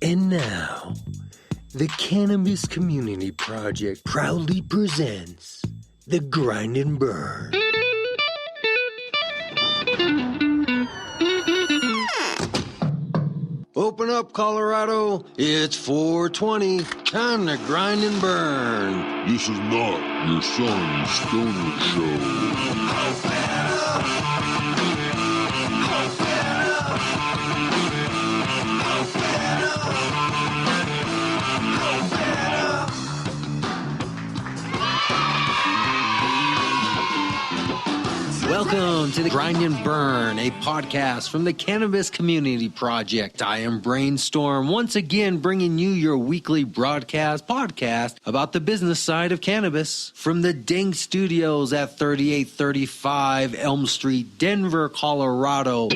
And now, the Cannabis Community Project proudly presents the Grind and Burn. Open up, Colorado. It's 420. Time to grind and burn. This is not your son Stoner Show. Welcome to the Grind and Burn, a podcast from the Cannabis Community Project. I am Brainstorm, once again bringing you your weekly podcast about the business side of cannabis from the Dank Studios at 3835 Elm Street, Denver, Colorado.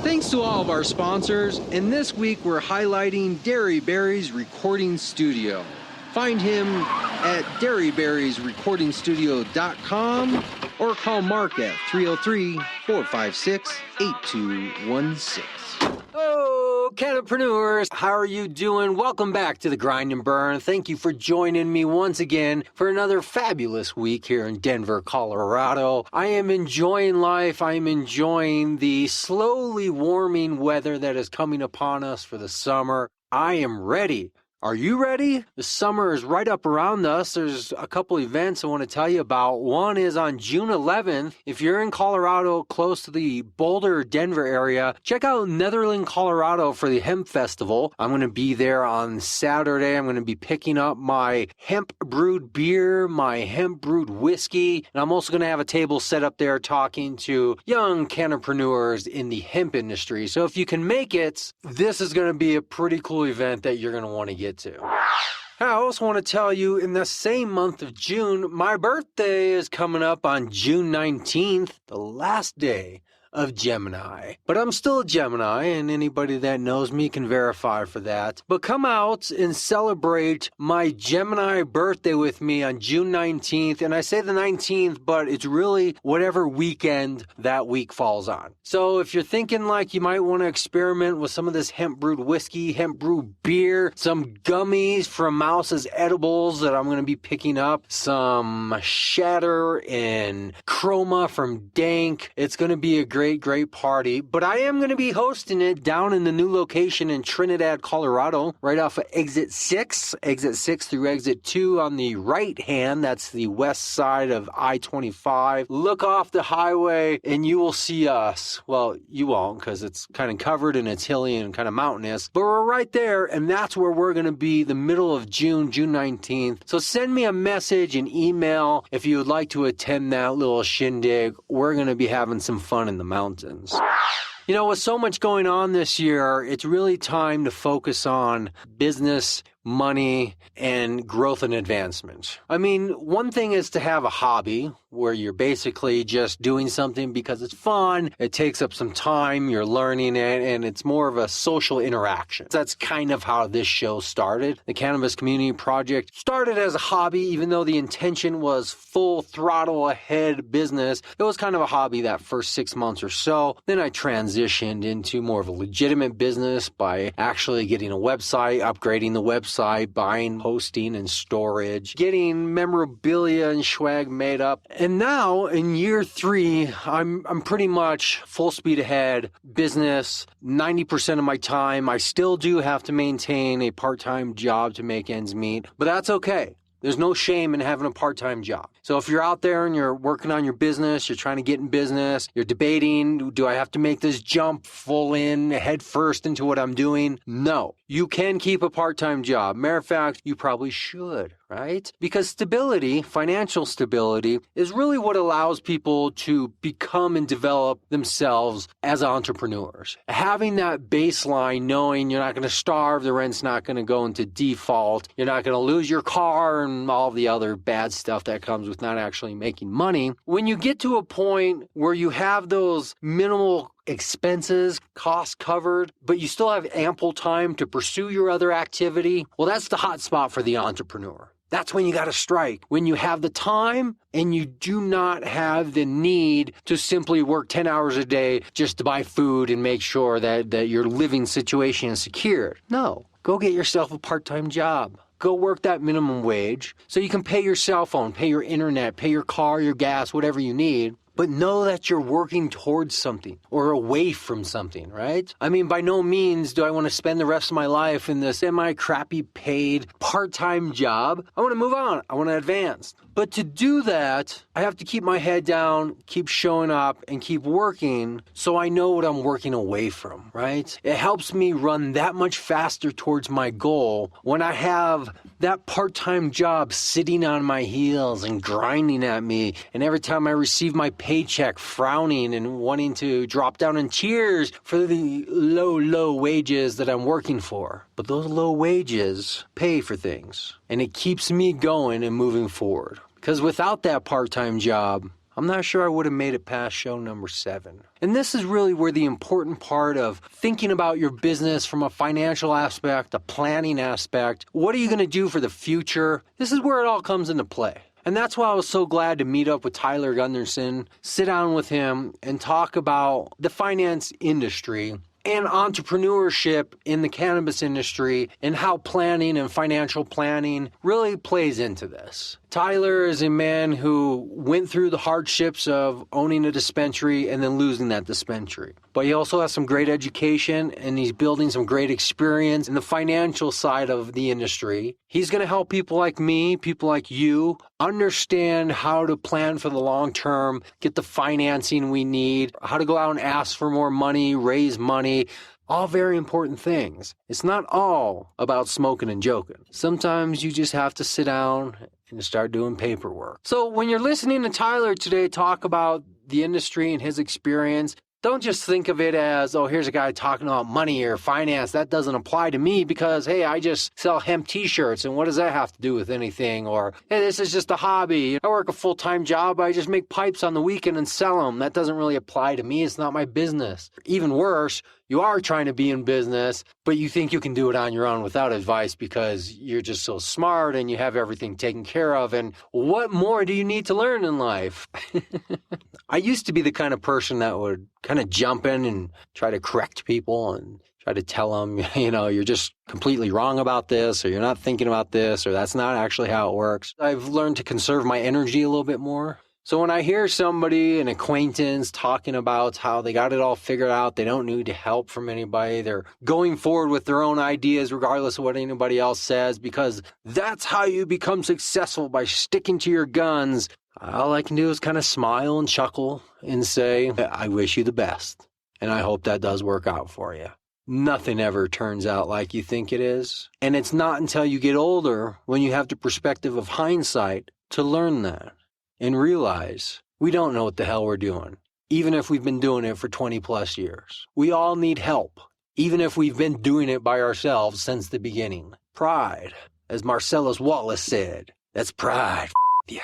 Thanks to all of our sponsors, and this week we're highlighting Dairy Berry's Recording Studio. Find him at dairyberriesrecordingstudio.com or call Mark at 303-456-8216. Oh, Cannapreneurs, how are you doing? Welcome back to the Grind and Burn. Thank you for joining me once again for another fabulous week here in Denver, Colorado. I am enjoying life. I am enjoying the slowly warming weather that is coming upon us for the summer. I am ready. Are you ready? The summer is right up around us. There's a couple events I want to tell you about. One is on June 11th. If you're in Colorado, close to the Boulder, Denver area, check out Netherland, Colorado for the Hemp Festival. I'm going to be there on Saturday. I'm going to be picking up my hemp brewed beer, my hemp brewed whiskey, and I'm also going to have a table set up there talking to young cannapreneurs in the hemp industry. So if you can make it, this is going to be a pretty cool event that you're going to want to get to. I also want to tell you, in the same month of June, my birthday is coming up on June 19th, the last day of Gemini. But I'm still a Gemini, and anybody that knows me can verify for that. But come out and celebrate my Gemini birthday with me on June 19th. And I say the 19th, but it's really whatever weekend that week falls on. So if you're thinking like you might want to experiment with some of this hemp brewed whiskey, hemp brewed beer, some gummies from Mouse's Edibles that I'm going to be picking up, some Shatter and Chroma from Dank, it's going to be a great party. But I am going to be hosting it down in the new location in Trinidad, Colorado, right off of exit 6 through exit 2 on the right hand. That's the west side of I-25. Look off the highway and you will see us. Well, you won't, because it's kind of covered and it's hilly and kind of mountainous, but we're right there, and that's where we're going to be the middle of June 19th. So send me a message, an email, if you would like to attend that little shindig. We're going to be having some fun in the mountains. You know, with so much going on this year, it's really time to focus on business, money, and growth and advancement. I mean, one thing is to have a hobby where you're basically just doing something because it's fun, it takes up some time, you're learning it, and it's more of a social interaction. That's kind of how this show started. The Cannabis Community Project started as a hobby, even though the intention was full throttle ahead business. It was kind of a hobby that first 6 months or so. Then I transitioned into more of a legitimate business by actually getting a website, upgrading the website, buying, hosting, and storage, getting memorabilia and swag made up. And now in year 3, I'm pretty much full speed ahead business. 90% of my time, I still do have to maintain a part-time job to make ends meet, but that's okay. There's no shame in having a part-time job. So if you're out there and you're working on your business, you're trying to get in business, you're debating, do I have to make this jump full in, head first into what I'm doing? No. You can keep a part-time job. Matter of fact, you probably should, right? Because stability, financial stability, is really what allows people to become and develop themselves as entrepreneurs. Having that baseline, knowing you're not going to starve, the rent's not going to go into default, you're not going to lose your car and all the other bad stuff that comes with not actually making money. When you get to a point where you have those minimal expenses, costs covered, but you still have ample time to pursue your other activity, well, that's the hot spot for the entrepreneur. That's when you got to strike. When you have the time and you do not have the need to simply work 10 hours a day just to buy food and make sure that your living situation is secured. No, go get yourself a part-time job. Go work that minimum wage so you can pay your cell phone, pay your internet, pay your car, your gas, whatever you need. But know that you're working towards something or away from something, right? I mean, by no means do I want to spend the rest of my life in this semi-crappy paid part-time job. I want to move on. I want to advance. But to do that, I have to keep my head down, keep showing up, and keep working so I know what I'm working away from, right? It helps me run that much faster towards my goal when I have that part-time job sitting on my heels and grinding at me, and every time I receive my paycheck frowning and wanting to drop down in tears for the low wages that I'm working for. But those low wages pay for things, and it keeps me going and moving forward. Because without that part-time job, I'm not sure I would have made it past show number 7. And this is really where the important part of thinking about your business from a financial aspect, a planning aspect, what are you going to do for the future? This is where it all comes into play. And that's why I was so glad to meet up with Tyler Gunderson, sit down with him, and talk about the finance industry and entrepreneurship in the cannabis industry and how planning and financial planning really plays into this. Tyler is a man who went through the hardships of owning a dispensary and then losing that dispensary. But he also has some great education, and he's building some great experience in the financial side of the industry. He's going to help people like me, people like you, understand how to plan for the long term, get the financing we need, how to go out and ask for more money, raise money. All very important things. It's not all about smoking and joking. Sometimes you just have to sit down and start doing paperwork. So when you're listening to Tyler today talk about the industry and his experience, don't just think of it as, oh, here's a guy talking about money or finance. That doesn't apply to me because, hey, I just sell hemp t-shirts, and what does that have to do with anything? Or, hey, this is just a hobby. I work a full-time job. I just make pipes on the weekend and sell them. That doesn't really apply to me. It's not my business. Even worse, you are trying to be in business, but you think you can do it on your own without advice because you're just so smart and you have everything taken care of. And what more do you need to learn in life? I used to be the kind of person that would kind of jump in and try to correct people and try to tell them, you're just completely wrong about this, or you're not thinking about this, or that's not actually how it works. I've learned to conserve my energy a little bit more. So when I hear somebody, an acquaintance, talking about how they got it all figured out, they don't need help from anybody, they're going forward with their own ideas regardless of what anybody else says, because that's how you become successful, by sticking to your guns, all I can do is kind of smile and chuckle and say, I wish you the best, and I hope that does work out for you. Nothing ever turns out like you think it is, and it's not until you get older, when you have the perspective of hindsight, to learn that. And realize we don't know what the hell we're doing, even if we've been doing it for 20 plus years. We all need help, even if we've been doing it by ourselves since the beginning. Pride, as Marcellus Wallace said, that's pride, yeah.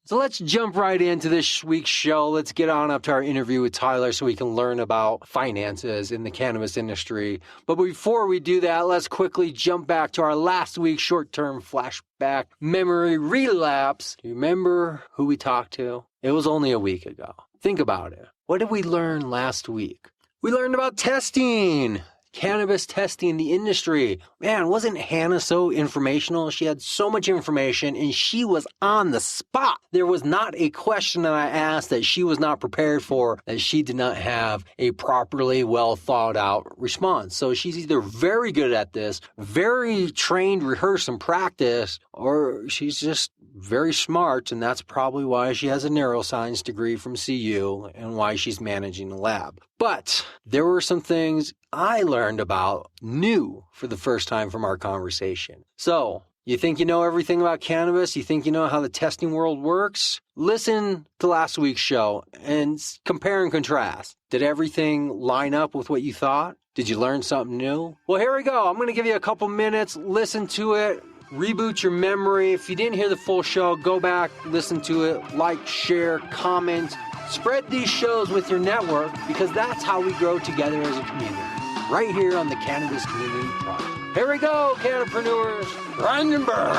So let's jump right into this week's show. Let's get on up to our interview with Tyler so we can learn about finances in the cannabis industry. But before we do that, let's quickly jump back to our last week's short-term flashback memory relapse. Do you remember who we talked to? It was only a week ago. Think about it. What did we learn last week? We learned about testing. Cannabis testing in the industry. Man, wasn't Hannah so informational? She had so much information and she was on the spot. There was not a question that I asked that she was not prepared for, that she did not have a properly well thought out response. So she's either very good at this, very trained, rehearsed, and practiced, or she's just very smart, and that's probably why she has a neuroscience degree from CU and why she's managing the lab. But there were some things I learned about new for the first time from our conversation. So, you think you know everything about cannabis? You think you know how the testing world works? Listen to last week's show and compare and contrast. Did everything line up with what you thought? Did you learn something new? Well, here we go. I'm going to give you a couple minutes. Listen to it. Reboot your memory. If you didn't hear the full show, go back, listen to it, like, share, comment. Spread these shows with your network, because that's how we grow together as a community. right here on the Cannabis Community Project. Here we go, Cannapreneurs. Grind and burn.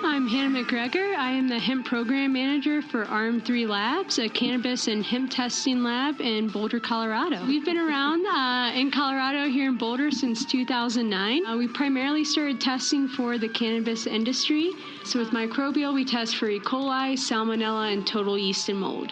I'm Hannah McGregor. I am the Hemp Program Manager for ARM3 Labs, a cannabis and hemp testing lab in Boulder, Colorado. We've been around in Colorado here in Boulder since 2009. We primarily started testing for the cannabis industry. So with microbial, we test for E. coli, salmonella, and total yeast and mold.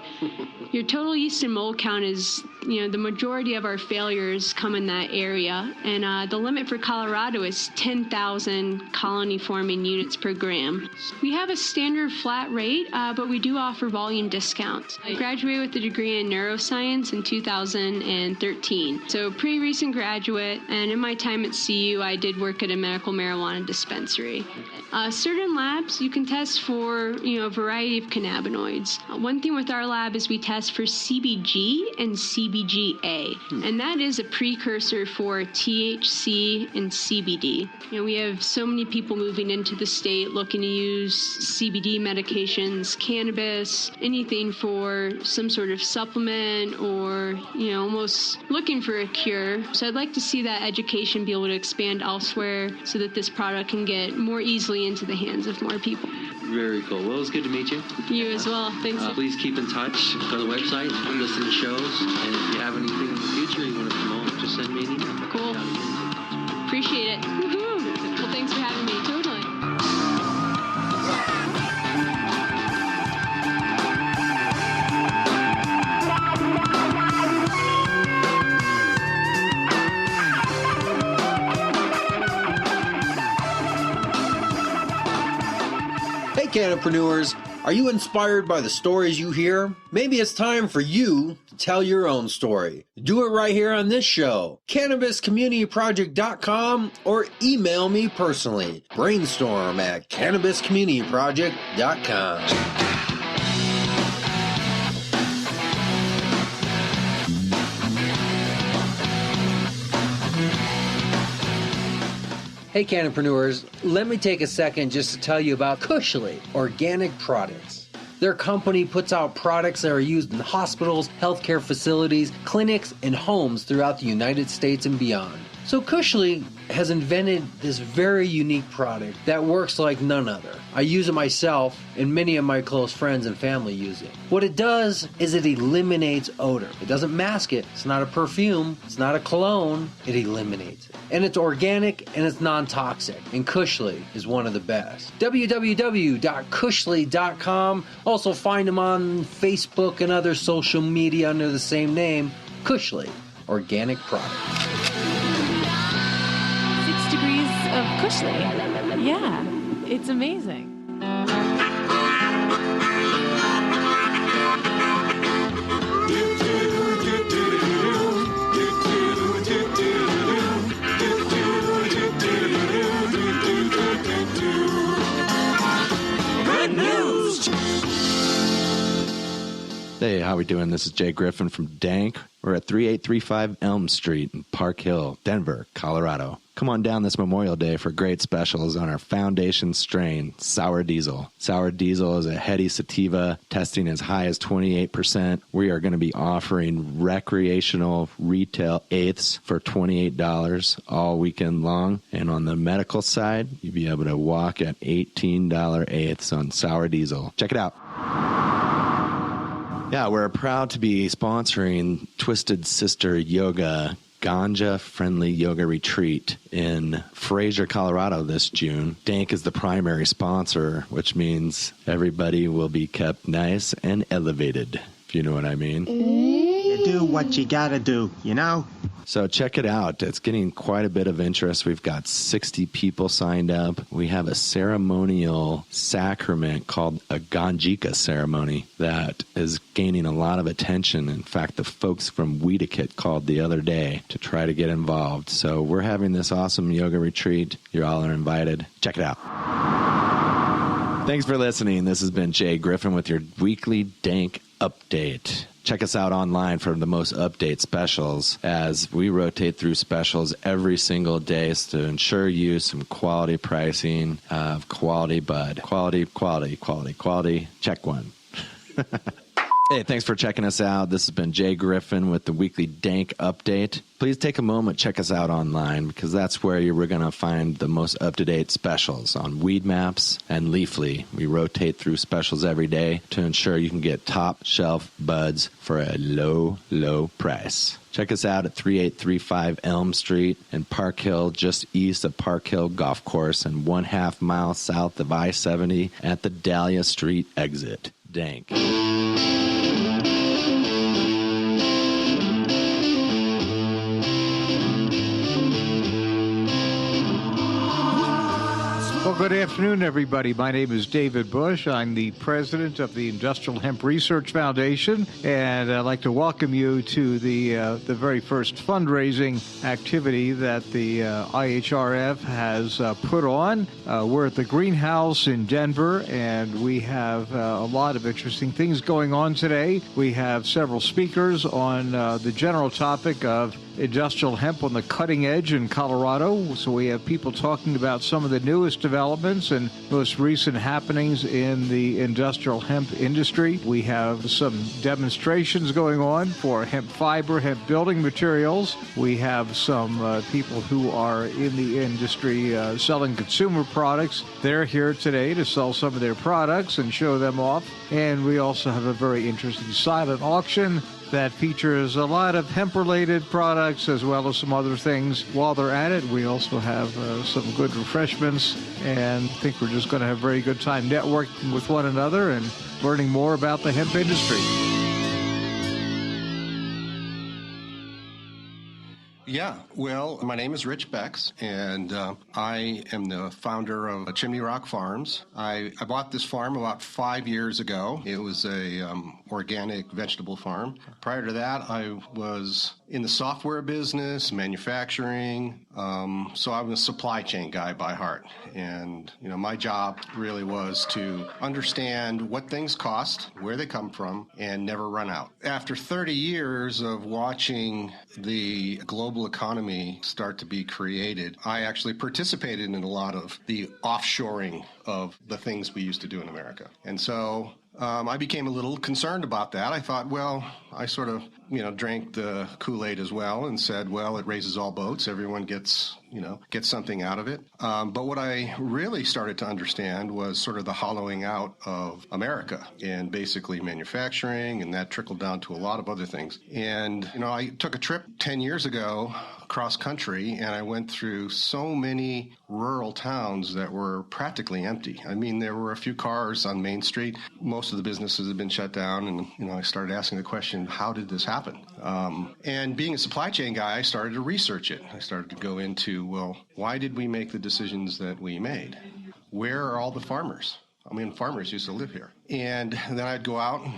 Your total yeast and mold count is, the majority of our failures come in that area. And the limit for Colorado is 10,000 colony-forming units per gram. We have a standard flat rate, but we do offer volume discounts. I graduated with a degree in neuroscience in 2013. So pretty recent graduate, and in my time at CU, I did work at a medical marijuana dispensary. Certain labs, you can test for, a variety of cannabinoids. One thing with our lab is we test for CBG and CBGA, and that is a precursor for THC and CBD. We have so many people moving into the state looking to use CBD medications, cannabis, anything for some sort of supplement or, almost looking for a cure. So I'd like to see that education be able to expand elsewhere so that this product can get more easily into the hands of more people. Very cool. Well, it was good to meet you. You as well. Thanks. Please keep in touch. Go to the website, listen to shows, and if you have anything in the future you want to promote, just send me an email. Cool. Appreciate it. Woohoo! Well, thanks for having me. Totally. Hey, Cannapreneurs, are you inspired by the stories you hear? Maybe it's time for you to tell your own story. Do it right here on this show, CannabisCommunityProject.com, or email me personally, brainstorm at CannabisCommunityProject.com. Hey, Cannapreneurs, let me take a second just to tell you about Cushly Organic Products. Their company puts out products that are used in hospitals, healthcare facilities, clinics, and homes throughout the United States and beyond. So Cushly has invented this very unique product that works like none other. I use it myself, and many of my close friends and family use it. What it does is it eliminates odor. It doesn't mask it. It's not a perfume. It's not a cologne. It eliminates it. And it's organic and it's non-toxic. And Cushly is one of the best. www.cushly.com. Also find them on Facebook and other social media under the same name, Cushly Organic Products. 6 degrees of Cushly. Yeah, it's amazing. Good news. Hey, how we doing? This is Jay Griffin from Dank. We're at 3835 Elm Street in Park Hill, Denver, Colorado. Come on down this Memorial Day for great specials on our foundation strain, Sour Diesel. Sour Diesel is a heady sativa, testing as high as 28%. We are going to be offering recreational retail eighths for $28 all weekend long. And on the medical side, you'll be able to walk at $18 eighths on Sour Diesel. Check it out. Yeah, we're proud to be sponsoring Twisted Sister Yoga ganja-friendly yoga retreat in Fraser, Colorado this June. Dank is the primary sponsor, which means everybody will be kept nice and elevated, if you know what I mean. You do what you gotta do, you know? So check it out. It's getting quite a bit of interest. We've got 60 people signed up. We have a ceremonial sacrament called a Ganjika ceremony that is gaining a lot of attention. In fact, the folks from Weedakit called the other day to try to get involved. So we're having this awesome yoga retreat. You all are invited. Check it out. Thanks for listening. This has been Jay Griffin with your weekly Dank update. Check us out online for the most update specials as we rotate through specials every single day to ensure you some quality pricing of quality bud. Quality. Check one. Hey, thanks for checking us out. This has been Jay Griffin with the weekly Dank Update. Please take a moment, check us out online, because that's where we're going to find the most up-to-date specials on Weed Maps and Leafly. We rotate through specials every day to ensure you can get top-shelf buds for a low, low price. Check us out at 3835 Elm Street in Park Hill, just east of Park Hill Golf Course and 1/2 mile south of I-70 at the Dahlia Street exit. Dank. Well, good afternoon, everybody. My name is David Bush. I'm the president of the Industrial Hemp Research Foundation, and I'd like to welcome you to the very first fundraising activity that the IHRF has put on. We're at the Greenhouse in Denver, and we have a lot of interesting things going on today. We have several speakers on the general topic of industrial hemp on the cutting edge in Colorado. So we have people talking about some of the newest developments and most recent happenings in the industrial hemp industry. We have some demonstrations going on for hemp fiber, hemp building materials. We have some people who are in the industry selling consumer products. They're here today to sell some of their products and show them off. And we also have a very interesting silent auction that features a lot of hemp-related products as well as some other things. While they're at it, we also have some good refreshments, and I think we're just going to have a very good time networking with one another and learning more about the hemp industry. Yeah, well, my name is Rich Becks, and I am the founder of Chimney Rock Farms. I bought this farm about 5 years ago. It was a organic vegetable farm. Prior to that, I was in the software business, manufacturing, so I'm a supply chain guy by heart. And, my job really was to understand what things cost, where they come from, and never run out. After 30 years of watching the global economy start to be created, I actually participated in a lot of the offshoring of the things we used to do in America. And so I became a little concerned about that. I thought, well, I sort of, drank the Kool-Aid as well and said, well, it raises all boats. Everyone gets something out of it. But what I really started to understand was sort of the hollowing out of America and basically manufacturing, and that trickled down to a lot of other things. And, I took a trip 10 years ago cross country, and I went through so many rural towns that were practically empty. I mean, there were a few cars on Main Street. Most of the businesses had been shut down, and, I started asking the question, how did this happen? And being a supply chain guy, I started to research it. I started to go into, well, why did we make the decisions that we made? Where are all the farmers? I mean, farmers used to live here. And then I'd go out and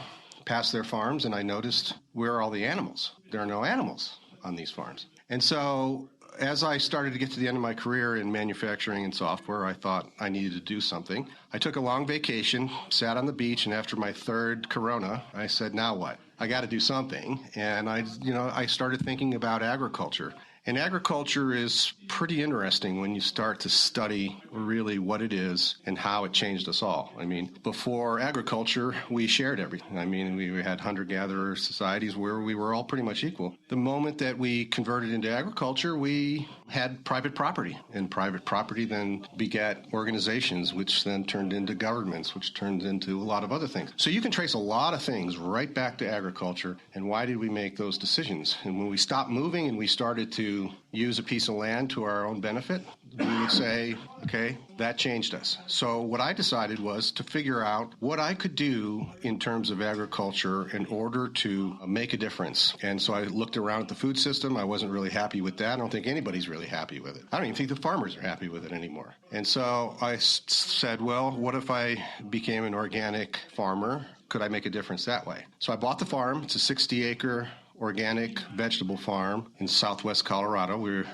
pass their farms, and I noticed, where are all the animals? There are no animals on these farms. And so as I started to get to the end of my career in manufacturing and software, I thought I needed to do something. I took a long vacation, sat on the beach, and after my third Corona, I said, now what? I got to do something. And I started thinking about agriculture. And agriculture is pretty interesting when you start to study really what it is and how it changed us all. I mean, before agriculture, we shared everything. I mean, we had hunter-gatherer societies where we were all pretty much equal. The moment that we converted into agriculture, we had private property, and private property then begat organizations, which then turned into governments, which turned into a lot of other things. So you can trace a lot of things right back to agriculture, and why did we make those decisions? And when we stopped moving and we started to use a piece of land to our own benefit, we would say, okay, that changed us. So what I decided was to figure out what I could do in terms of agriculture in order to make a difference. And so I looked around at the food system. I wasn't really happy with that. I don't think anybody's really happy with it. I don't even think the farmers are happy with it anymore. And so I said, well, what if I became an organic farmer? Could I make a difference that way? So I bought the farm. It's a 60-acre organic vegetable farm in southwest Colorado. It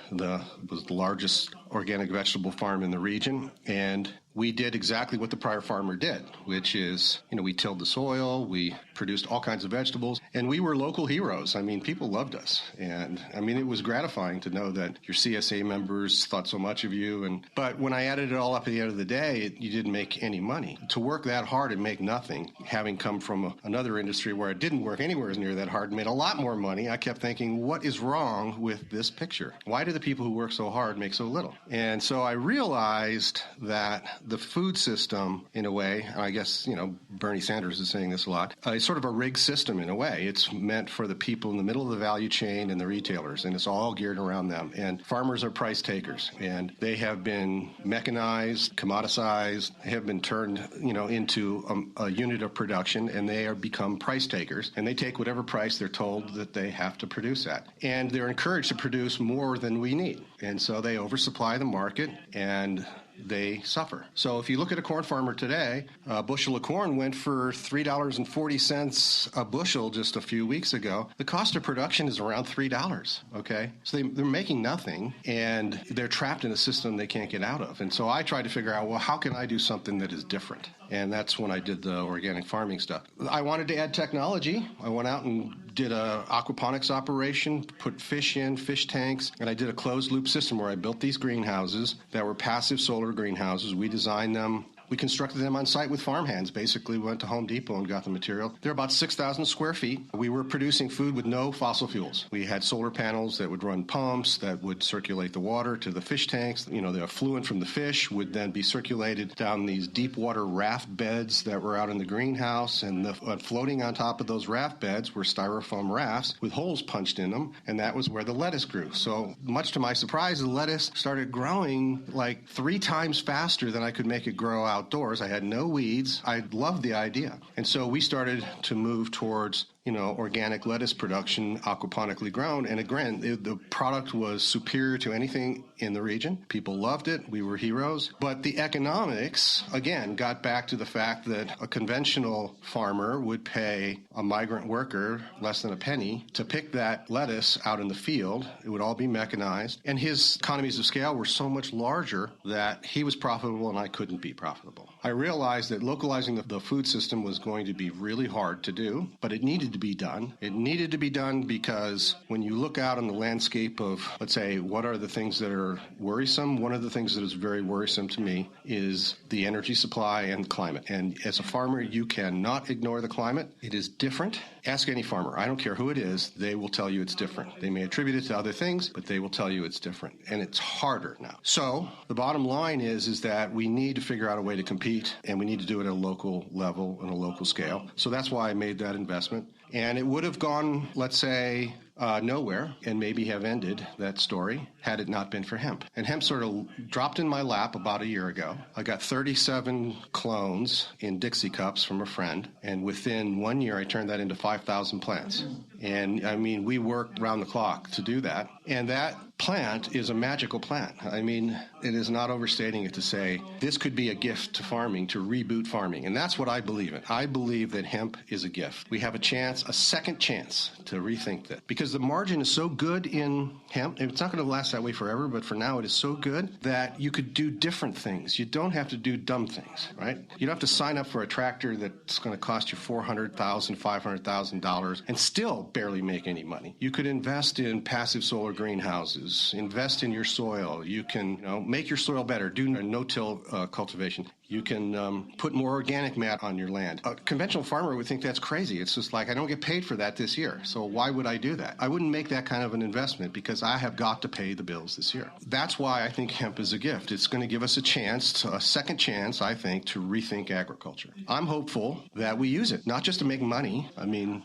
was the largest organic vegetable farm in the region, and we did exactly what the prior farmer did, which is, we tilled the soil, we produced all kinds of vegetables, and we were local heroes. I mean, people loved us. And it was gratifying to know that your CSA members thought so much of you. But when I added it all up at the end of the day, you didn't make any money. To work that hard and make nothing, having come from another industry where it didn't work anywhere near that hard and made a lot more money, I kept thinking, what is wrong with this picture? Why do the people who work so hard make so little? And so I realized that the food system, in a way, and I guess, Bernie Sanders is saying this a lot, it's sort of a rigged system in a way. It's meant for the people in the middle of the value chain and the retailers, and it's all geared around them. And farmers are price takers, and they have been mechanized, commoditized, have been turned, into a unit of production, and they are become price takers, and they take whatever price they're told that they have to produce at. And they're encouraged to produce more than we need. And so they oversupply the market, and they suffer. So if you look at a corn farmer today, a bushel of corn went for $3.40 a bushel just a few weeks ago. The cost of production is around $3, okay? So they're making nothing, and they're trapped in a system they can't get out of. And so I tried to figure out, well, how can I do something that is different? And that's when I did the organic farming stuff. I wanted to add technology. I went out and did a aquaponics operation, put fish in, fish tanks, and I did a closed loop system where I built these greenhouses that were passive solar greenhouses. We designed them. We constructed them on site with farm hands. Basically, we went to Home Depot and got the material. They're about 6,000 square feet. We were producing food with no fossil fuels. We had solar panels that would run pumps that would circulate the water to the fish tanks. The effluent from the fish would then be circulated down these deep water raft beds that were out in the greenhouse. And floating on top of those raft beds were styrofoam rafts with holes punched in them. And that was where the lettuce grew. So much to my surprise, the lettuce started growing like 3 times faster than I could make it grow outdoors. I had no weeds. I loved the idea. And so we started to move towards organic lettuce production, aquaponically grown. And again, the product was superior to anything in the region. People loved it. We were heroes. But the economics, again, got back to the fact that a conventional farmer would pay a migrant worker less than a penny to pick that lettuce out in the field. It would all be mechanized. And his economies of scale were so much larger that he was profitable and I couldn't be profitable. I realized that localizing the food system was going to be really hard to do, but it needed to be done. It needed to be done because when you look out on the landscape of, let's say, what are the things that are worrisome, one of the things that is very worrisome to me is the energy supply and climate. And as a farmer, you cannot ignore the climate. It is different. Ask any farmer. I don't care who it is. They will tell you it's different. They may attribute it to other things, but they will tell you it's different. And it's harder now. So the bottom line is that we need to figure out a way to compete, and we need to do it at a local level and a local scale. So that's why I made that investment. And it would have gone, let's say, nowhere and maybe have ended that story had it not been for hemp. And hemp sort of dropped in my lap about a year ago. I got 37 clones in Dixie cups from a friend. And within 1 year, I turned that into 5,000 plants. And we worked around the clock to do that. And that plant is a magical plant. It is not overstating it to say this could be a gift to farming, to reboot farming. And that's what I believe in. I believe that hemp is a gift. We have a second chance to rethink that. Because the margin is so good in hemp, it's not going to last that way forever, but for now it is so good that you could do different things. You don't have to do dumb things, right? You don't have to sign up for a tractor that's going to cost you $400,000, $500,000 and still barely make any money. You could invest in passive solar greenhouses, invest in your soil. You can make your soil better, do no-till cultivation. You can put more organic mat on your land. A conventional farmer would think that's crazy. It's just like, I don't get paid for that this year, so why would I do that? I wouldn't make that kind of an investment because I have got to pay the bills this year. That's why I think hemp is a gift. It's going to give us a second chance, I think, to rethink agriculture. I'm hopeful that we use it, not just to make money.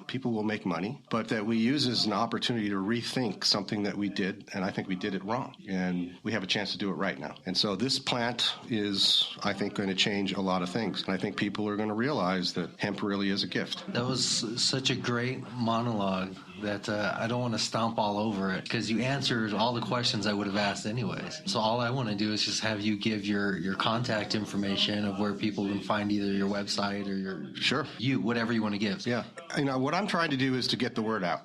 People will make money, but that we use it as an opportunity to rethink something that we did, and I think we did it wrong. And we have a chance to do it right now. And so this plant is, I think, going to change a lot of things. And I think people are going to realize that hemp really is a gift. That was such a great monologue that I don't want to stomp all over it because you answered all the questions I would have asked anyways. So all I want to do is just have you give your contact information of where people can find either your website or whatever you want to give. Yeah. What I'm trying to do is to get the word out.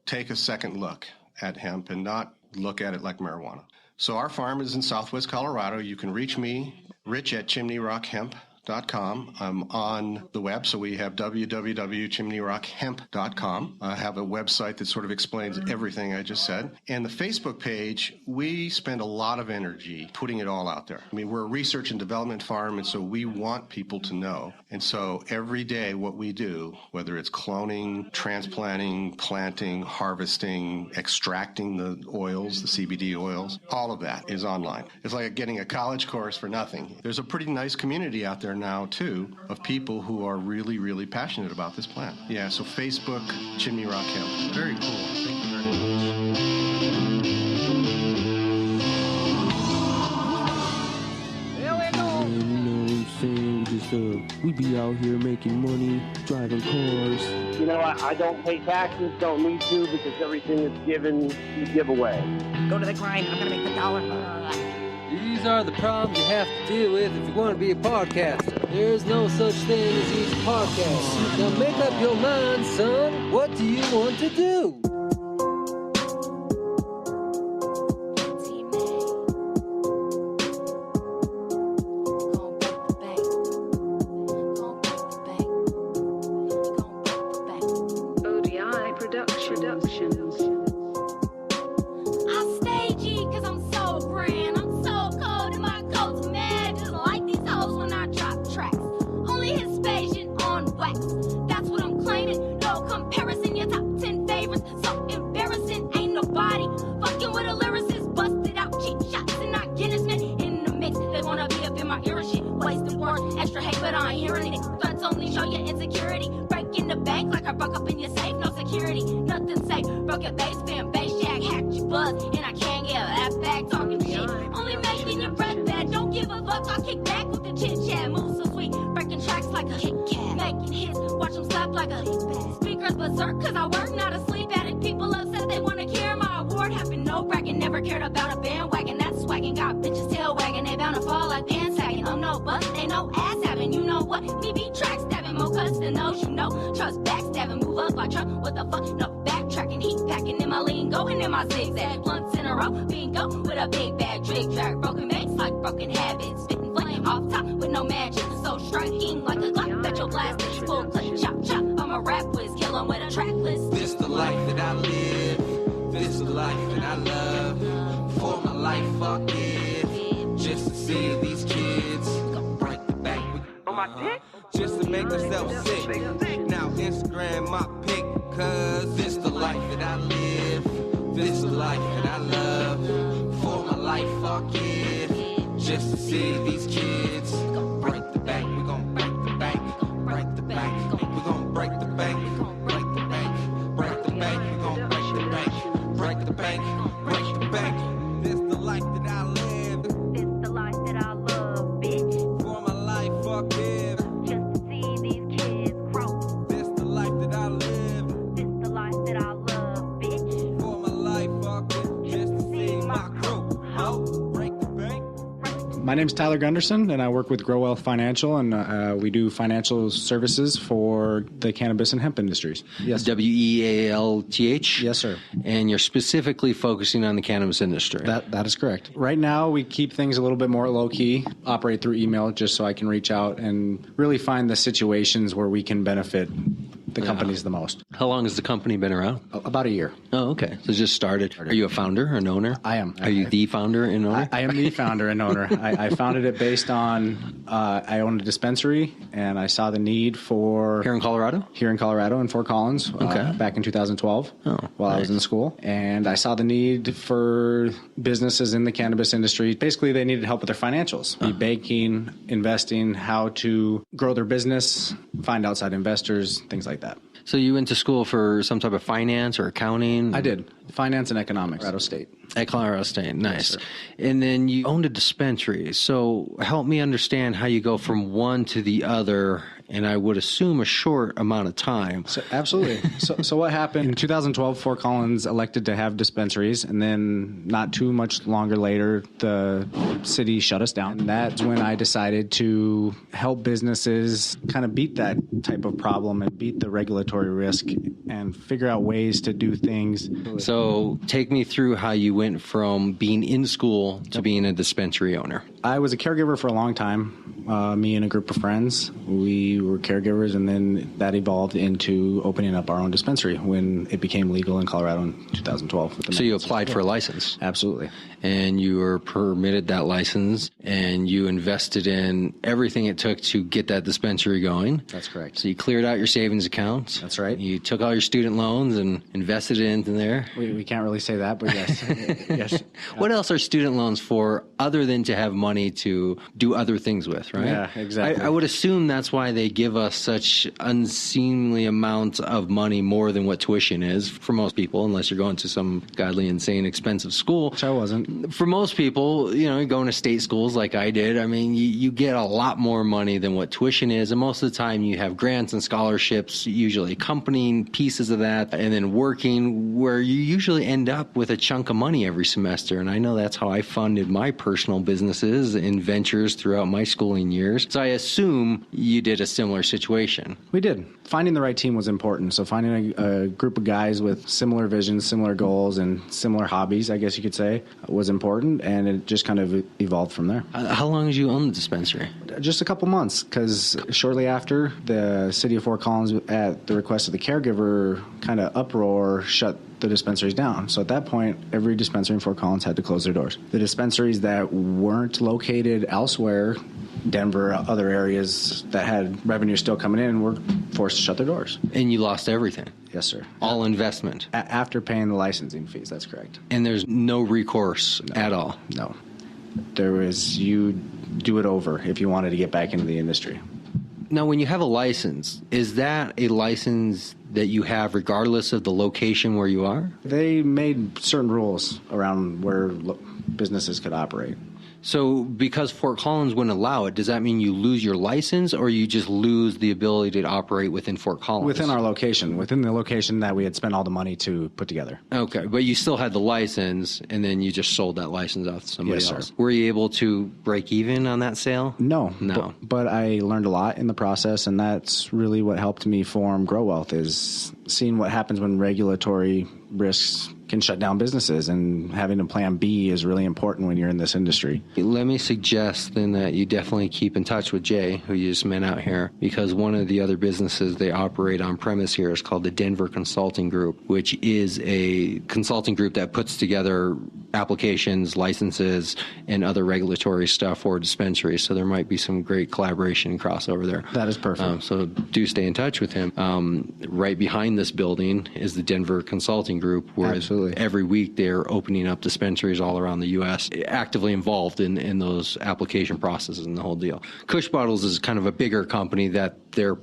Take a second look at hemp and not look at it like marijuana. So our farm is in Southwest Colorado. You can reach me, Rich at ChimneyRockHemp.com. I'm on the web, so we have www.chimneyrockhemp.com. I have a website that sort of explains everything I just said. And the Facebook page, we spend a lot of energy putting it all out there. I mean, we're a research and development farm, and so we want people to know. And so every day what we do, whether it's cloning, transplanting, planting, harvesting, extracting the oils, the CBD oils, all of that is online. It's like getting a college course for nothing. There's a pretty nice community out there now, too, of people who are really, really passionate about this plant. Yeah, so Facebook, Chimney Rock Hemp. Very cool. Thank you very much. We be out here making money, driving cars. You know, I don't pay taxes, don't need to, because everything is given, you give away. Go to the grind, I'm gonna make the dollar. These are the problems you have to deal with if you want to be a podcaster. There's no such thing as easy podcasts. Now make up your mind, son. What do you want to do? Just to make themselves sick. Now Instagram my pic, cause this the life that I live. This the life that I love. For my life, fuck it. Just to see these kids break the bank. We gon' break the bank. Break the bank. We gon' break the bank. Break the bank. Break the bank. We gon' break the bank. Break the bank. Break the bank. This the life that I live. This the life that I love, bitch. For my life, fuck it. My name is Tyler Gunderson, and I work with GrowWealth Financial, and we do financial services for the cannabis and hemp industries. Yes. WEALTH? Yes, sir. And you're specifically focusing on the cannabis industry? That is correct. Right now, we keep things a little bit more low-key, operate through email just so I can reach out and really find the situations where we can benefit the companies the most. How long has the company been around? About a year. Oh, okay. So it just started. Are you a founder, an owner? I am. Are you the founder and owner? I am the founder and owner. I founded it based on I owned a dispensary, and I saw the need for... Here in Colorado? Here in Colorado, in Fort Collins, back in 2012 while I was in school. And I saw the need for businesses in the cannabis industry. Basically, they needed help with their financials, be banking, investing, how to grow their business, find outside investors, things like that. So you went to school for some type of finance or accounting? I did. Finance and economics, Colorado State. At Colorado State, nice. Yes, and then you owned a dispensary. So help me understand how you go from one to the other, and I would assume a short amount of time. So, absolutely. so what happened? In 2012, Fort Collins elected to have dispensaries, and then not too much longer later, the city shut us down. And that's when I decided to help businesses kind of beat that type of problem and beat the regulatory regulatory risk and figure out ways to do things. So take me through how you went from being in school to being a dispensary owner. I was a caregiver for a long time. Me and a group of friends, we were caregivers, and then that evolved into opening up our own dispensary when it became legal in Colorado in 2012. So you applied for a license? Absolutely. And you were permitted that license, and you invested in everything it took to get that dispensary going. That's correct. So you cleared out your savings accounts. That's right. You took all your student loans and invested it into there. We can't really say that, but yes. Yes. What else are student loans for other than to have money to do other things with, right? Yeah, exactly. I would assume that's why they give us such unseemly amounts of money, more than what tuition is for most people, unless you're going to some godly, insane, expensive school. Which I wasn't. For most people, going to state schools like I did, I mean, you get a lot more money than what tuition is. And most of the time you have grants and scholarships, usually accompanying pieces of that, and then working, where you usually end up with a chunk of money every semester. And I know that's how I funded my personal businesses and ventures throughout my schooling years. So I assume you did a similar situation. We did. Finding the right team was important. So finding a group of guys with similar visions, similar goals, and similar hobbies, I guess you could say, was important, and it just kind of evolved from there. How long did you own the dispensary? Just a couple months, because shortly after, the city of Fort Collins, at the request of the caregiver kind of uproar, shut the dispensaries down. So at that point, every dispensary in Fort Collins had to close their doors. The dispensaries that weren't located elsewhere, Denver, other areas that had revenue still coming in, were forced to shut their doors. And you lost everything? Yes, sir. All investment? After paying the licensing fees, that's correct. And there's no recourse at all? No. There was, you do it over if you wanted to get back into the industry. Now, when you have a license, is that a license that you have regardless of the location where you are? They made certain rules around where businesses could operate. So because Fort Collins wouldn't allow it, does that mean you lose your license, or you just lose the ability to operate within Fort Collins? Within our location, within the location that we had spent all the money to put together. Okay, but you still had the license, and then you just sold that license off to somebody Yes, else. sir. Were you able to break even on that sale? No. No. But I learned a lot in the process, and that's really what helped me form GrowWealth, is seeing what happens when regulatory risks can shut down businesses, and having a plan B is really important when you're in this industry. Let me suggest then that you definitely keep in touch with Jay, who you just met out here, because one of the other businesses they operate on premise here is called the Denver Consulting Group, which is a consulting group that puts together applications, licenses, and other regulatory stuff for dispensaries. So there might be some great collaboration and crossover there. That is perfect. So do stay in touch with him. Right behind this building is the Denver Consulting Group, where Absolutely. every week they're opening up dispensaries all around the U.S., actively involved in those application processes and the whole deal. Kush Bottles is kind of a bigger company that they're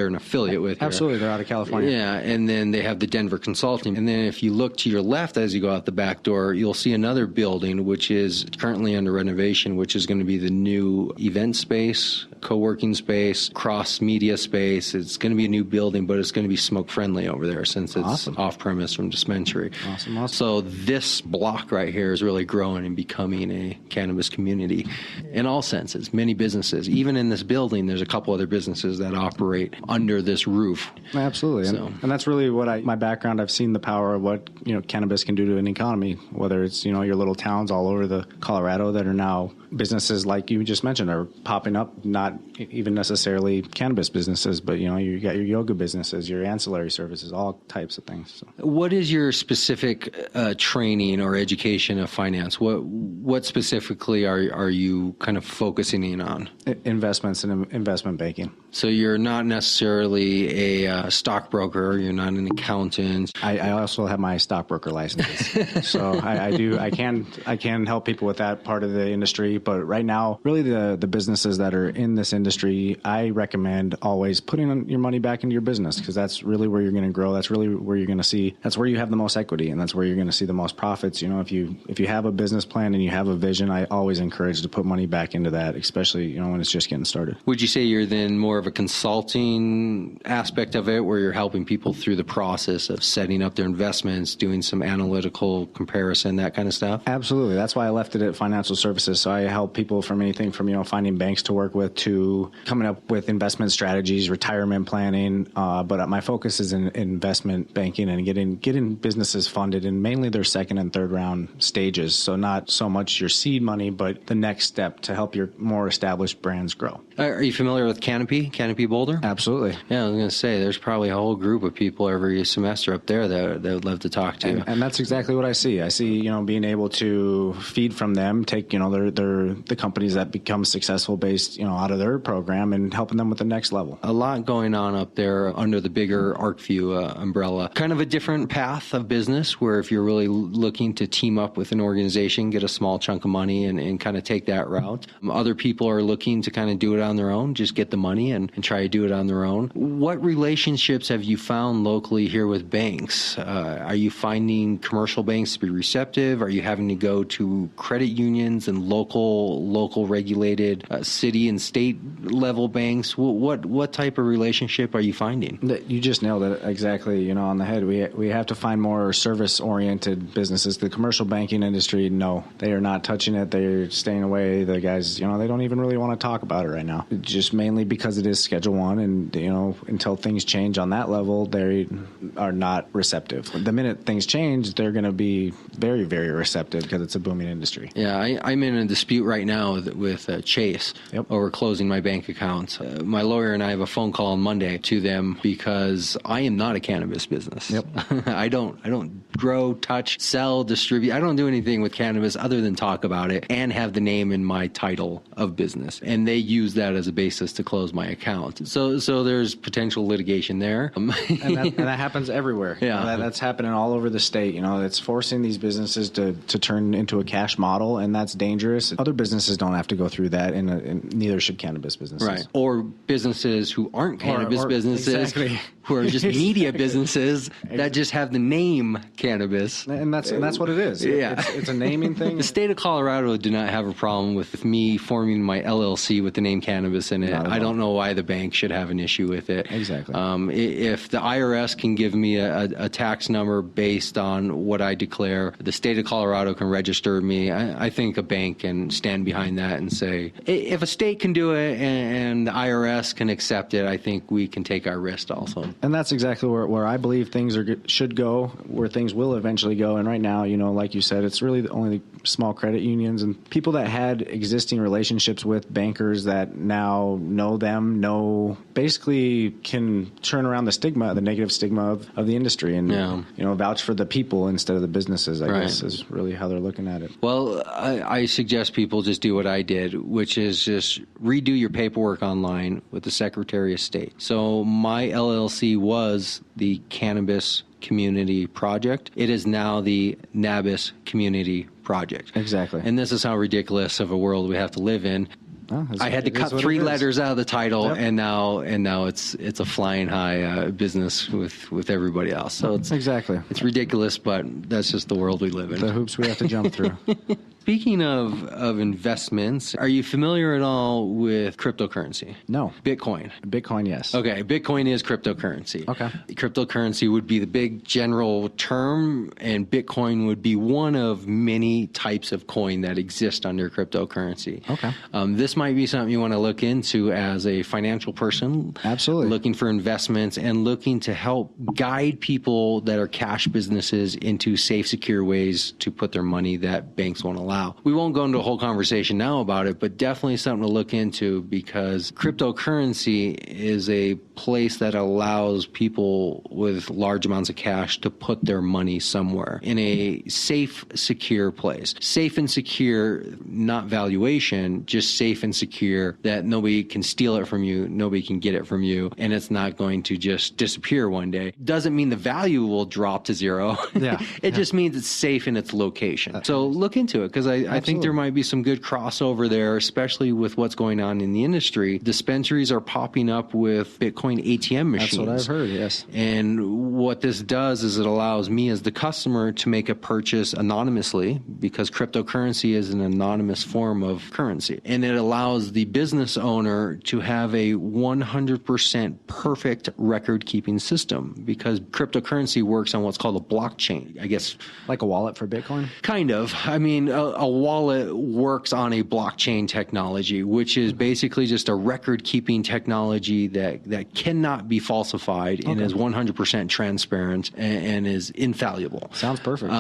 an affiliate with here. Absolutely, they're out of California. Yeah, and then they have the Denver Consulting. And then if you look to your left as you go out the back door, you'll see another building, which is currently under renovation, which is going to be the new event space, co-working space, cross-media space. It's going to be a new building, but it's going to be smoke-friendly over there since it's Awesome. off-premise from dispensary. Awesome. So this block right here is really growing and becoming a cannabis community in all senses. Many businesses, even in this building, there's a couple other businesses that operate under this roof. Absolutely. So. And that's really what my background. I've seen the power of what, cannabis can do to an economy, whether it's, your little towns all over the Colorado that are now businesses like you just mentioned are popping up, not even necessarily cannabis businesses, but, you got your yoga businesses, your ancillary services, all types of things. So. What is your specific training or education of finance? What specifically are you kind of focusing in on? Investments and investment banking. So you're not necessarily a stockbroker. You're not an accountant. I also have my stockbroker licenses, so I can help people with that part of the industry. But right now, really the businesses that are in this industry, I recommend always putting your money back into your business, because that's really where you're going to grow. That's really where you're going to see. That's where you have the most equity, and that's where you're going to see the most profits. If you have a business plan and you have a vision, I always encourage to put money back into that, especially when it's just getting started. Would you say you're then more of a consulting aspect of it, where you're helping people through the process of setting up their investments, doing some analytical comparison, that kind of stuff? Absolutely. That's why I left it at financial services. So I help people from anything from, finding banks to work with to, to coming up with investment strategies, retirement planning. But my focus is in investment banking and getting businesses funded in mainly their second and third round stages. So not so much your seed money, but the next step to help your more established brands grow. Are you familiar with Canopy Boulder? Absolutely. Yeah, I was going to say, there's probably a whole group of people every semester up there that would love to talk to. And that's exactly what I see. I see, being able to feed from them, take, the companies that become successful based, out of their program and helping them with the next level. A lot going on up there under the bigger ArcView umbrella. Kind of a different path of business where if you're really looking to team up with an organization, get a small chunk of money and kind of take that route. Other people are looking to kind of do it on their own, just get the money and try to do it on their own. What relationships have you found locally here with banks? Are you finding commercial banks to be receptive? Are you having to go to credit unions and local regulated city and state level banks? What type of relationship are you finding? You just nailed it exactly, on the head. We have to find more service-oriented businesses. The commercial banking industry, no, they are not touching it. They're staying away. The guys, they don't even really want to talk about it right now. Just mainly because it is Schedule 1, and, until things change on that level, they are not receptive. The minute things change, they're going to be very, very receptive because it's a booming industry. Yeah, I'm in a dispute right now with Chase over closing my bank accounts. My lawyer and I have a phone call on Monday to them because I am not a cannabis business. Yep. I don't grow, touch, sell, distribute. I don't do anything with cannabis other than talk about it and have the name in my title of business. And they use that as a basis to close my account. So there's potential litigation there. and that happens everywhere. Yeah. That's happening all over the state. It's forcing these businesses to turn into a cash model, and that's dangerous. Other businesses don't have to go through that, and neither should cannabis businesses. Right. Or businesses who aren't cannabis businesses, exactly. who are just media businesses that just have the name cannabis. And that's what it is. Yeah. It's a naming thing. The state of Colorado did not have a problem with me forming my LLC with the name cannabis in it. I don't know why the bank should have an issue with it. Exactly. If the IRS can give me a tax number based on what I declare, the state of Colorado can register me. I think a bank can stand behind that and say, if a state can do it and the IRS can accept it, I think we can take our risk also. And that's exactly where I believe things should go, where things will eventually go. And right now, like you said, it's really only the small credit unions and people that had existing relationships with bankers that now know them, basically can turn around the negative stigma of the industry and, vouch for the people instead of the businesses, I guess, is really how they're looking at it. Well, I suggest people just do what I did, which is just redo your paperwork online with the Secretary of State. So my LLC was the Cannabis Community Project. It is now the Cannabis Community Project. Exactly. And this is how ridiculous of a world we have to live in. I had to cut 3 letters out of the title, and now it's a flying high business with everybody else. So it's ridiculous, but that's just the world we live in. The hoops we have to jump through. Speaking of investments, are you familiar at all with cryptocurrency? No. Bitcoin? Bitcoin, yes. Okay, Bitcoin is cryptocurrency. Okay. Cryptocurrency would be the big general term, and Bitcoin would be one of many types of coin that exist under cryptocurrency. Okay. This might be something you want to look into as a financial person. Absolutely. Looking for investments and looking to help guide people that are cash businesses into safe, secure ways to put their money that banks won't allow. We won't go into a whole conversation now about it, but definitely something to look into because cryptocurrency is a place that allows people with large amounts of cash to put their money somewhere in a safe, secure place. Safe and secure, not valuation, just safe and secure that nobody can steal it from you, nobody can get it from you, and it's not going to just disappear one day. Doesn't mean the value will drop to zero. It just means it's safe in its location. So look into it because I think there might be some good crossover there, especially with what's going on in the industry. Dispensaries are popping up with Bitcoin ATM machines. That's what I've heard, yes. And what this does is it allows me as the customer to make a purchase anonymously because cryptocurrency is an anonymous form of currency. And it allows the business owner to have a 100% perfect record-keeping system because cryptocurrency works on what's called a blockchain, I guess. Like a wallet for Bitcoin? Kind of. I mean, a a wallet works on a blockchain technology, which is basically just a record-keeping technology that cannot be falsified and is 100% transparent and is infallible. Sounds perfect.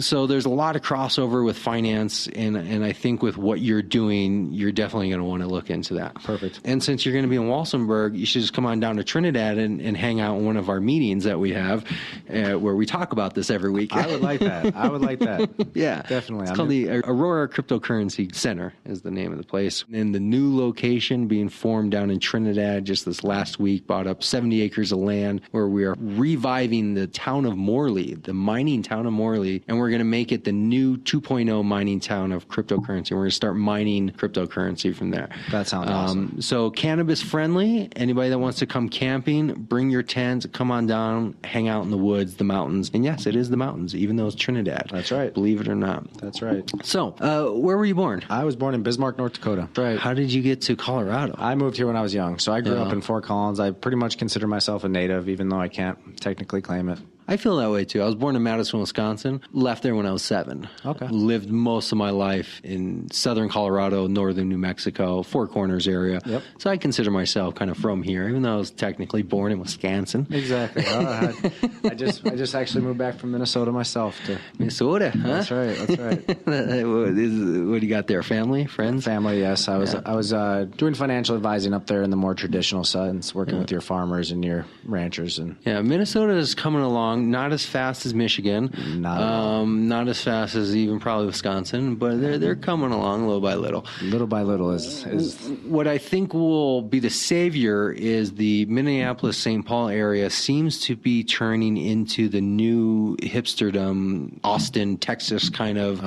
So there's a lot of crossover with finance, and I think with what you're doing, you're definitely going to want to look into that. Perfect. And since you're going to be in Walsenburg, you should just come on down to Trinidad and hang out in one of our meetings that we have where we talk about this every week. I would like that. I would like that. Yeah. Definitely. It's called the Aurora Cryptocurrency Center is the name of the place. And the new location being formed down in Trinidad just this last week bought up 70 acres of land where we are reviving the town of Morley, the mining town of Morley, and we're going to make it the new 2.0 mining town of cryptocurrency. We're going to start mining cryptocurrency from there. That sounds awesome. So cannabis friendly. Anybody that wants to come camping, bring your tent, come on down, hang out in the woods, the mountains. And yes, it is the mountains, even though it's Trinidad. That's right. Believe it or not. That's right. So, where were you born? I was born in Bismarck, North Dakota. Right. How did you get to Colorado? I moved here when I was young. So I grew up in Fort Collins. I pretty much consider myself a native, even though I can't technically claim it. I feel that way too. I was born in Madison, Wisconsin. Left there when I was 7. Okay. Lived most of my life in southern Colorado, northern New Mexico, Four Corners area. Yep. So I consider myself kind of from here, even though I was technically born in Wisconsin. Exactly. I just actually moved back from Minnesota myself to Minnesota. Huh? That's right. That's right. What do you got there? Family, friends? Family. Yes. I was doing financial advising up there in the more traditional sense, working with your farmers and your ranchers. And Minnesota is coming along. Not as fast as Michigan, not as fast as even probably Wisconsin, but they're coming along little by little. Little by little is what I think will be the savior is the Minneapolis-St. Paul area seems to be turning into the new hipsterdom, Austin, Texas kind of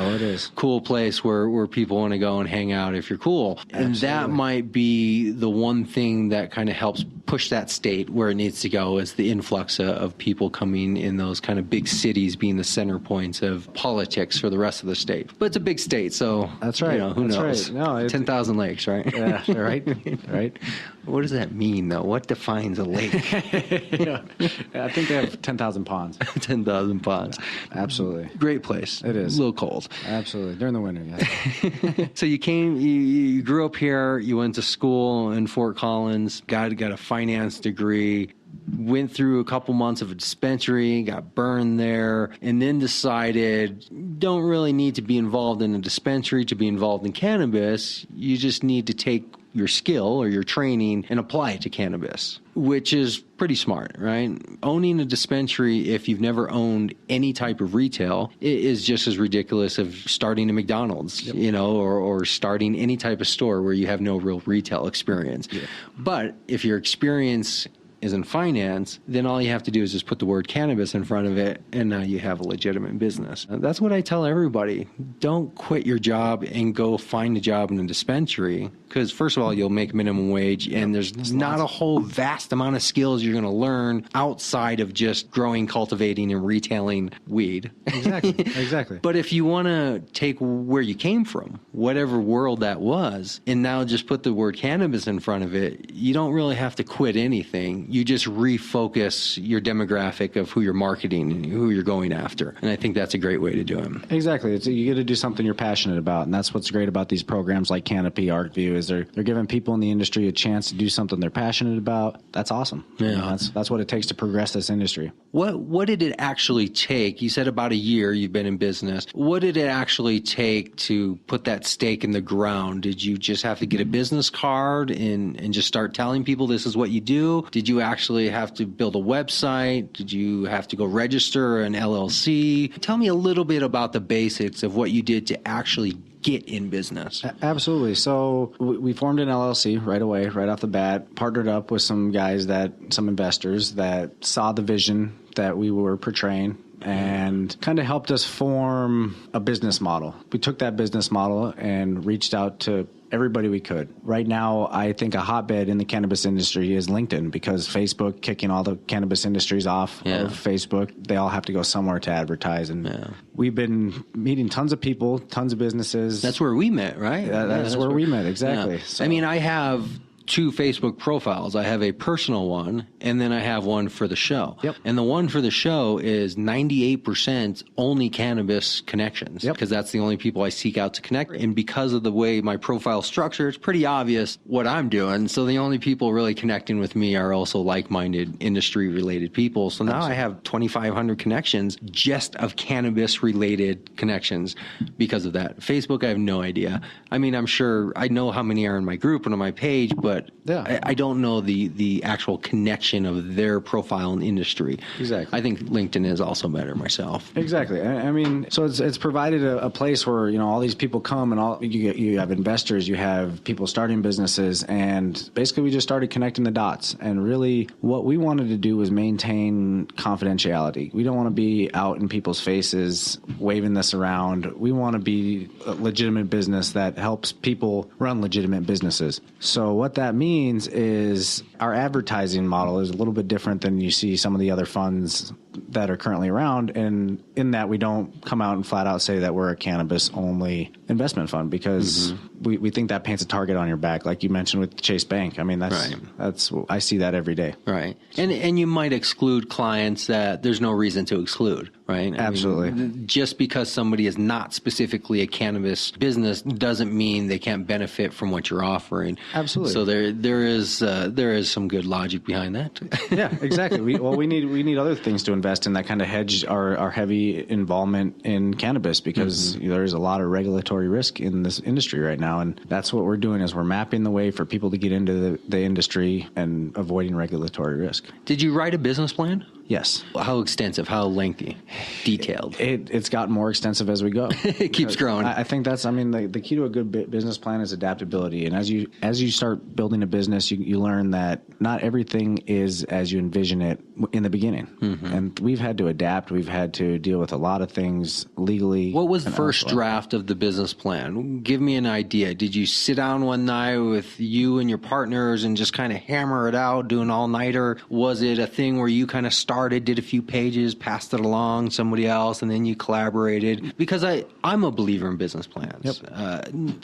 cool place where people want to go and hang out if you're cool. Absolutely. And that might be the one thing that kind of helps push that state where it needs to go is the influx of people coming in those kind of big cities being the center points of politics for the rest of the state. But it's a big state, so that's right. Who knows? Right. No, 10,000 lakes, right? Yeah, right. Right. What does that mean, though? What defines a lake? I think they have 10,000 ponds. 10,000 ponds. Absolutely. Great place. It is. A little cold. Absolutely. During the winter, yeah. So you grew up here, you went to school in Fort Collins, got a finance degree, went through a couple months of a dispensary, got burned there, and then decided don't really need to be involved in a dispensary to be involved in cannabis. You just need to take your skill or your training and apply it to cannabis, which is pretty smart, right? Owning a dispensary, if you've never owned any type of retail, it is just as ridiculous of starting a McDonald's, or starting any type of store where you have no real retail experience. Yeah. But if your experience is in finance, then all you have to do is just put the word cannabis in front of it, and now you have a legitimate business. That's what I tell everybody. Don't quit your job and go find a job in a dispensary, because first of all, you'll make minimum wage, and there's not a whole vast amount of skills you're going to learn outside of just growing, cultivating, and retailing weed. Exactly. But if you want to take where you came from, whatever world that was, and now just put the word cannabis in front of it, you don't really have to quit anything. You just refocus your demographic of who you're marketing and who you're going after. And I think that's a great way to do it. Exactly. You got to do something you're passionate about. And that's what's great about these programs like Canopy, ArcView, is they're giving people in the industry a chance to do something they're passionate about. That's awesome. Yeah. That's what it takes to progress this industry. What did it actually take? You said about a year you've been in business. What did it actually take to put that stake in the ground? Did you just have to get a business card and just start telling people this is what you do? Did you actually have to build a website? Did you have to go register an LLC? Tell me a little bit about the basics of what you did to actually get in business. Absolutely. So we formed an LLC right away, right off the bat, partnered up with some investors that saw the vision that we were portraying and kind of helped us form a business model. We took that business model and reached out to everybody we could. Right now, I think a hotbed in the cannabis industry is LinkedIn, because Facebook kicking all the cannabis industries off of Facebook. They all have to go somewhere to advertise. And we've been meeting tons of people, tons of businesses. That's where we met, right? That's where we met, exactly. Yeah. So. I mean, I have two Facebook profiles. I have a personal one, and then I have one for the show. Yep. And the one for the show is 98% only cannabis connections, because that's the only people I seek out to connect. And because of the way my profile is structured, it's pretty obvious what I'm doing. So the only people really connecting with me are also like-minded industry-related people. So now I have 2,500 connections just of cannabis-related connections because of that. Facebook, I have no idea. I mean, I'm sure I know how many are in my group and on my page, but I don't know the actual connection of their profile in the industry. Exactly. I think LinkedIn is also better myself. Exactly. I mean, so it's provided a place where, you know, all these people come and all you have investors, you have people starting businesses, and basically we just started connecting the dots. And really what we wanted to do was maintain confidentiality. We don't want to be out in people's faces waving this around. We want to be a legitimate business that helps people run legitimate businesses. So what that means is our advertising model is a little bit different than you see some of the other funds that are currently around, and in that we don't come out and flat out say that we're a cannabis only investment fund, because we think that paints a target on your back, like you mentioned with Chase Bank. I mean, that's I see that every day. Right. And you might exclude clients that there's no reason to exclude, right? Absolutely. I mean, just because somebody is not specifically a cannabis business doesn't mean they can't benefit from what you're offering. Absolutely. So there is some good logic behind that. Yeah, exactly. We need other things to invest in that kind of hedge our heavy involvement in cannabis, because there's a lot of regulatory risk in this industry right now, and that's what we're doing is we're mapping the way for people to get into the industry and avoiding regulatory risk. Did you write a business plan? Yes. How extensive? How lengthy? Detailed? It's gotten more extensive as we go. It keeps growing. I think that's, the key to a good business plan is adaptability. And as you start building a business, you learn that not everything is as you envision it in the beginning. And we've had to adapt. We've had to deal with a lot of things legally. What was the first draft of the business plan? Give me an idea. Did you sit down one night with you and your partners and just kind of hammer it out, do an all-nighter? Was it a thing where you kind of started, did a few pages, passed it along somebody else, and then you collaborated? Because I'm a believer in business plans.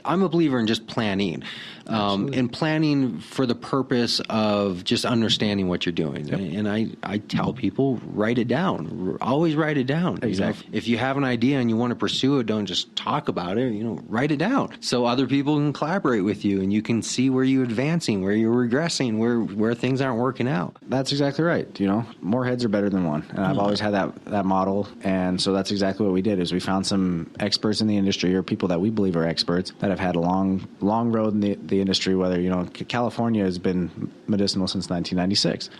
I'm a believer in just planning, and planning for the purpose of just understanding what you're doing. And I tell people, write it down. Always write it down. Exactly. If you have an idea and you want to pursue it, don't just talk about it. Write it down so other people can collaborate with you, and you can see where you're advancing, where you're regressing, where things aren't working out. That's exactly right. More heads are better than one, and I've always had that model. And so that's exactly what we did. Is we found some experts in the industry, or people that we believe are experts that have had a long road in the industry. Whether California has been medicinal since 1996.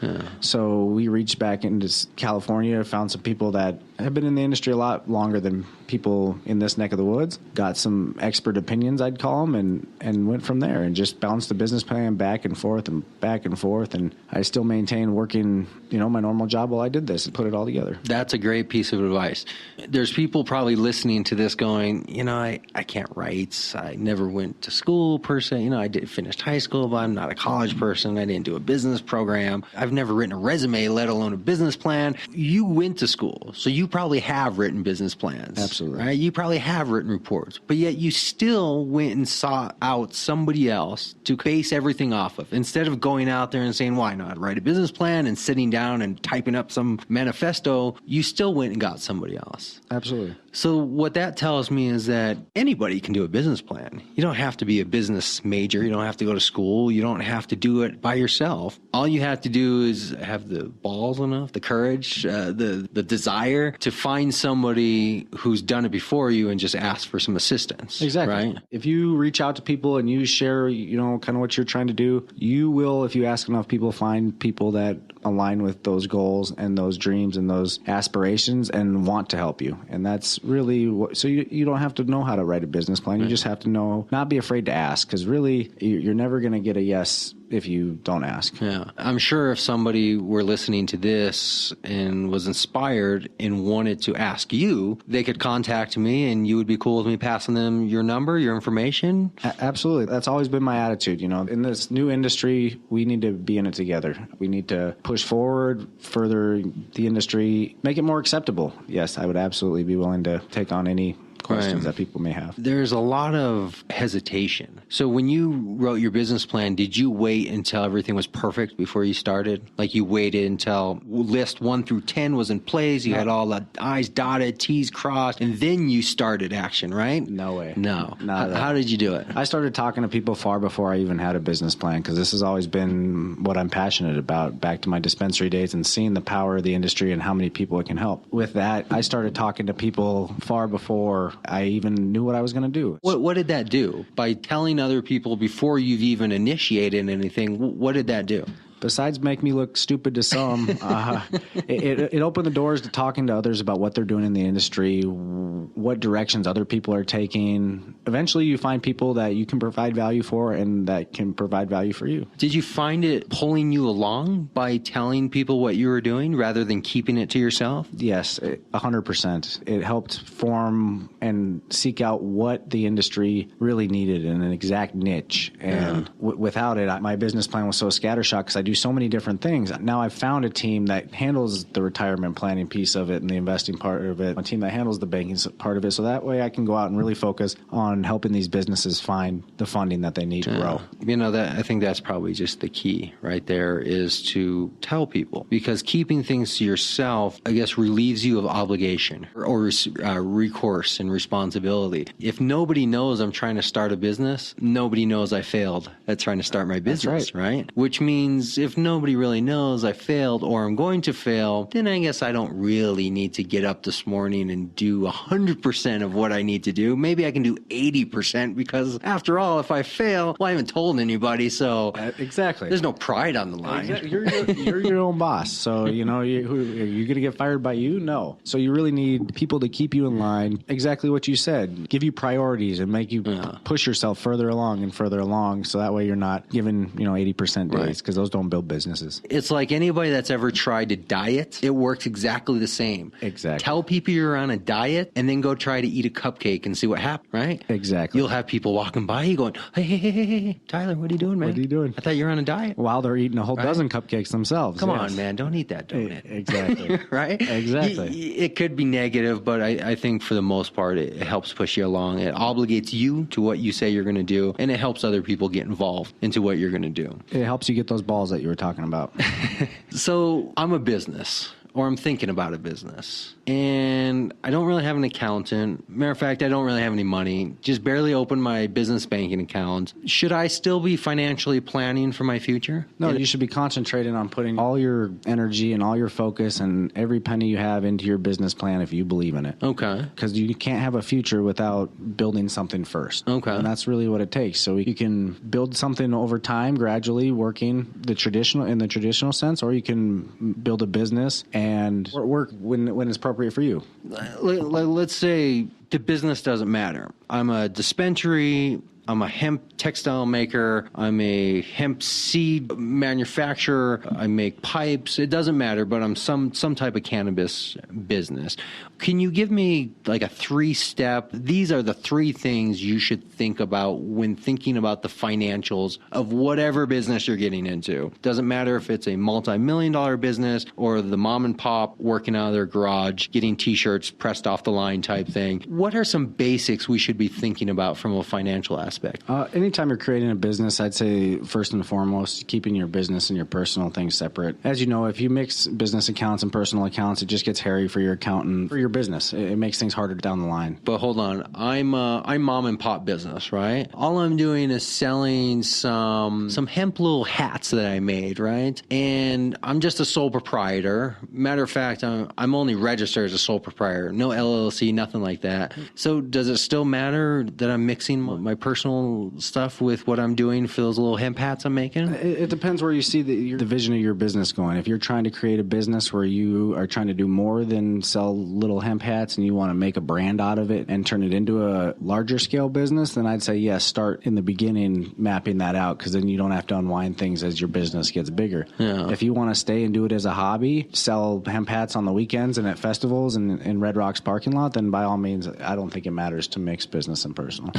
So we reached back into California, found some people that have been in the industry a lot longer than people in this neck of the woods, got some expert opinions, I'd call them, and went from there and just bounced the business plan back and forth. And I still maintain working, my normal job while I did this and put it all together. That's a great piece of advice. There's people probably listening to this going, I can't write. I never went to school per se. I finished high school, but I'm not a college person. I didn't do a business program. I've never written a resume, let alone a business plan. You went to school, so you probably have written business plans. Absolutely. Right? You probably have written reports, but yet you still went and sought out somebody else to base everything off of. Instead of going out there and saying, why not write a business plan and sitting down and typing up some manifesto, you still went and got somebody else. Absolutely. So what that tells me is that anybody can do a business plan. You don't have to be a business major. You don't have to go to school. You don't have to do it by yourself. All you have to do is have the balls enough, the courage, the desire to find somebody who's done it before you and just ask for some assistance. Exactly. Right? If you reach out to people and you share, kind of what you're trying to do, you will, if you ask enough people, find people that align with those goals and those dreams and those aspirations and want to help you. And that's really so you don't have to know how to write a business plan. You just have to not be afraid to ask, because really you're never going to get a yes if you don't ask. Yeah. I'm sure if somebody were listening to this and was inspired and wanted to ask you, they could contact me and you would be cool with me passing them your number, your information? Absolutely. That's always been my attitude. In this new industry, we need to be in it together. We need to push forward, further the industry, make it more acceptable. Yes, I would absolutely be willing to take on any questions that people may have. There's a lot of hesitation. So when you wrote your business plan, did you wait until everything was perfect before you started? Like you waited until list 1 through 10 was in place, you had all the I's dotted, T's crossed, and then you started action, right? No way. No. How did you do it? I started talking to people far before I even had a business plan, because this has always been what I'm passionate about, back to my dispensary days and seeing the power of the industry and how many people it can help. With that, I started talking to people far before I even knew what I was going to do. What did that do? By telling other people before you've even initiated anything, what did that do? Besides make me look stupid to some, it opened the doors to talking to others about what they're doing in the industry, what directions other people are taking. Eventually, you find people that you can provide value for and that can provide value for you. Did you find it pulling you along by telling people what you were doing rather than keeping it to yourself? Yes, 100%. It helped form and seek out what the industry really needed in an exact niche. And without it, my business plan was so scattershot because I do so many different things. Now I've found a team that handles the retirement planning piece of it and the investing part of it, a team that handles the banking part of it, so that way I can go out and really focus on helping these businesses find the funding that they need to grow. You know, I think that's probably just the key right there, is to tell people, because keeping things to yourself, I guess, relieves you of obligation or recourse and responsibility. If nobody knows I'm trying to start a business, nobody knows I failed at trying to start my business, right? Which means if nobody really knows I failed or I'm going to fail, then I guess I don't really need to get up this morning and do 100% of what I need to do. Maybe I can do 80%, because after all, if I fail, well, I haven't told anybody, so exactly, there's no pride on the line. Exactly. You're your own boss, so you're going to get fired by you? No. So you really need people to keep you in line. Exactly what you said. Give you priorities and make you push yourself further along and further along, so that way you're not given 80% days, because those don't build businesses. It's like anybody that's ever tried to diet, it works exactly the same. Exactly. Tell people you're on a diet and then go try to eat a cupcake and see what happens, right? Exactly. You'll have people walking by you going, hey, Tyler, what are you doing, man? What are you doing? I thought you were on a diet. While they're eating a whole dozen cupcakes themselves. Come on, man, don't eat that donut. Exactly. Right? Exactly. It could be negative, but I think for the most part, it helps push you along. It obligates you to what you say you're going to do, and it helps other people get involved into what you're going to do. It helps you get those balls that you were talking about. So I'm a business, or I'm thinking about a business, and I don't really have an accountant. Matter of fact, I don't really have any money. Just barely opened my business banking account. Should I still be financially planning for my future? No, you should be concentrating on putting all your energy and all your focus and every penny you have into your business plan if you believe in it. Okay. Because you can't have a future without building something first. Okay. And that's really what it takes. So you can build something over time, gradually working in the traditional sense, or you can build a business and work when it's appropriate for you. Let's say the business doesn't matter. I'm a dispensary. I'm a hemp textile maker. I'm a hemp seed manufacturer. I make pipes. It doesn't matter, but I'm some type of cannabis business. Can you give me like a 3-step? These are the 3 things you should think about when thinking about the financials of whatever business you're getting into. Doesn't matter if it's a multi-million-dollar business or the mom and pop working out of their garage, getting T-shirts pressed off the line type thing. What are some basics we should be thinking about from a financial aspect? Anytime you're creating a business, I'd say first and foremost, keeping your business and your personal things separate. As you know, if you mix business accounts and personal accounts, it just gets hairy for your accountant, for your business. It makes things harder down the line. But hold on, I'm mom and pop business, right? All I'm doing is selling some hemp little hats that I made, right? And I'm just a sole proprietor. Matter of fact, I'm only registered as a sole proprietor, no LLC, nothing like that. So does it still matter that I'm mixing my personal stuff with what I'm doing for those little hemp hats I'm making? It depends where you see the vision of your business going. If you're trying to create a business where you are trying to do more than sell little hemp hats and you want to make a brand out of it and turn it into a larger scale business, then I'd say yes, start in the beginning mapping that out, because then you don't have to unwind things as your business gets bigger. Yeah. If you want to stay and do it as a hobby, sell hemp hats on the weekends and at festivals and in Red Rock's parking lot, then by all means, I don't think it matters to mix business and personal.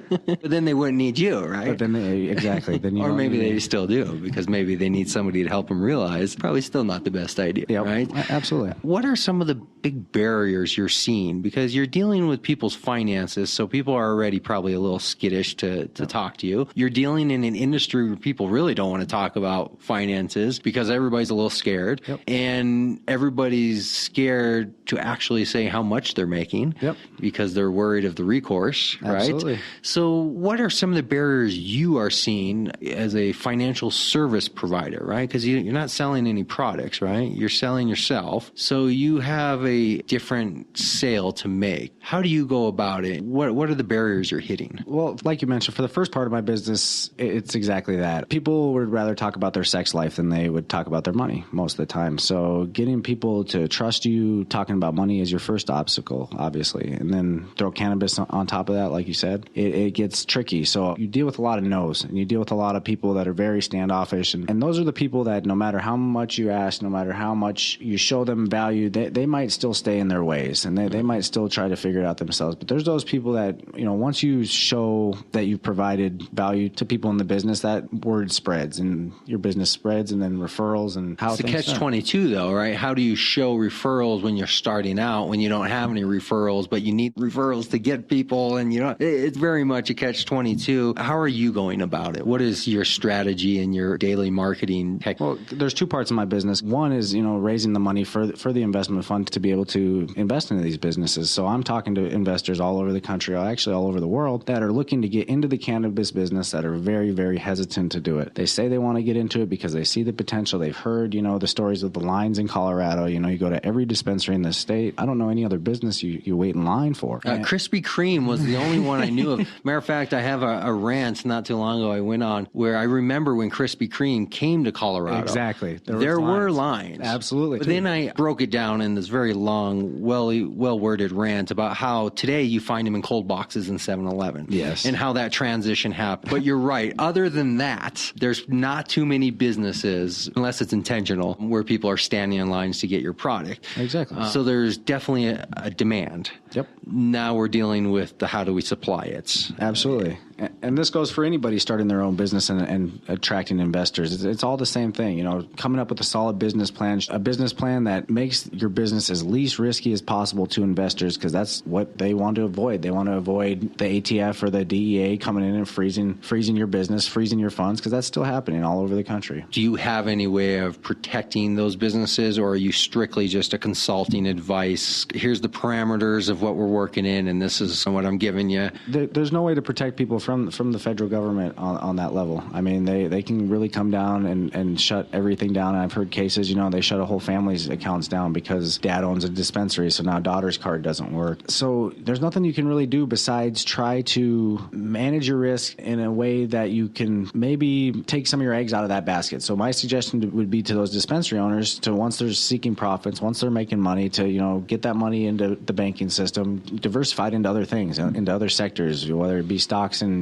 But then they wouldn't need you, right? But then exactly. Then or maybe they still do, because maybe they need somebody to help them realize probably still not the best idea, right? Absolutely. What are some of the big barriers you're seeing? Because you're dealing with people's finances, so people are already probably a little skittish to talk to you. You're dealing in an industry where people really don't want to talk about finances because everybody's a little scared, and everybody's scared to actually say how much they're making because they're worried of the recourse, right? Absolutely. So what are some of the barriers you are seeing as a financial service provider, right? Because you're not selling any products, right? You're selling yourself. So you have a different sale to make. How do you go about it? What are the barriers you're hitting? Well, like you mentioned, for the first part of my business, it's exactly that. People would rather talk about their sex life than they would talk about their money most of the time. So getting people to trust you, talking about money is your first obstacle, obviously. And then throw cannabis on top of that, like you said, it gets tricky. So you deal with a lot of no's, and you deal with a lot of people that are very standoffish. And those are the people that no matter how much you ask, no matter how much you show them value, they might still stay in their ways, and they might still try to figure it out themselves. But there's those people that, once you show that you've provided value to people in the business, that word spreads and your business spreads, and then referrals and how it's the catch-22 though, right? How do you show referrals when you're starting out, when you don't have any referrals, but you need referrals to get people, and it's very much a catch-22. How are you going about it? What is your strategy and your daily marketing? Well, there's two parts of my business. One is, raising the money for the investment fund to be able to invest into these businesses. So I'm talking to investors all over the country, actually all over the world, that are looking to get into the cannabis business that are very, very hesitant to do it. They say they want to get into it because they see the potential. They've heard, the stories of the lines in Colorado. You go to every dispensary in the state. I don't know any other business you wait in line for. Krispy Kreme was the only one I knew of. Matter of fact, I have a rant not too long ago I went on where I remember when Krispy Kreme came to Colorado. Exactly. There were lines. Absolutely. But then I broke it down in this very long, well-worded rant about how today you find them in cold boxes in 7-Eleven. Yes. And how that transition happened. But you're right. Other than that, there's not too many businesses, unless it's intentional, where people are standing in lines to get your product. Exactly. So there's definitely a demand. Yep. Now we're dealing with the how do we supply it. Absolutely. And this goes for anybody starting their own business and attracting investors. It's all the same thing, coming up with a solid business plan, a business plan that makes your business as least risky as possible to investors, because that's what they want to avoid. They want to avoid the ATF or the DEA coming in and freezing your business, freezing your funds, because that's still happening all over the country. Do you have any way of protecting those businesses, or are you strictly just a consulting advice? Here's the parameters of what we're working in, and this is what I'm giving you. There's no way to protect people from the federal government on that level. I mean, they can really come down and shut everything down. And I've heard cases, they shut a whole family's accounts down because dad owns a dispensary, so now daughter's card doesn't work. So there's nothing you can really do besides try to manage your risk in a way that you can maybe take some of your eggs out of that basket. So my suggestion would be to those dispensary owners to, once they're seeking profits, once they're making money, to, get that money into the banking system, diversified into other things, into other sectors, whether it be stocks and,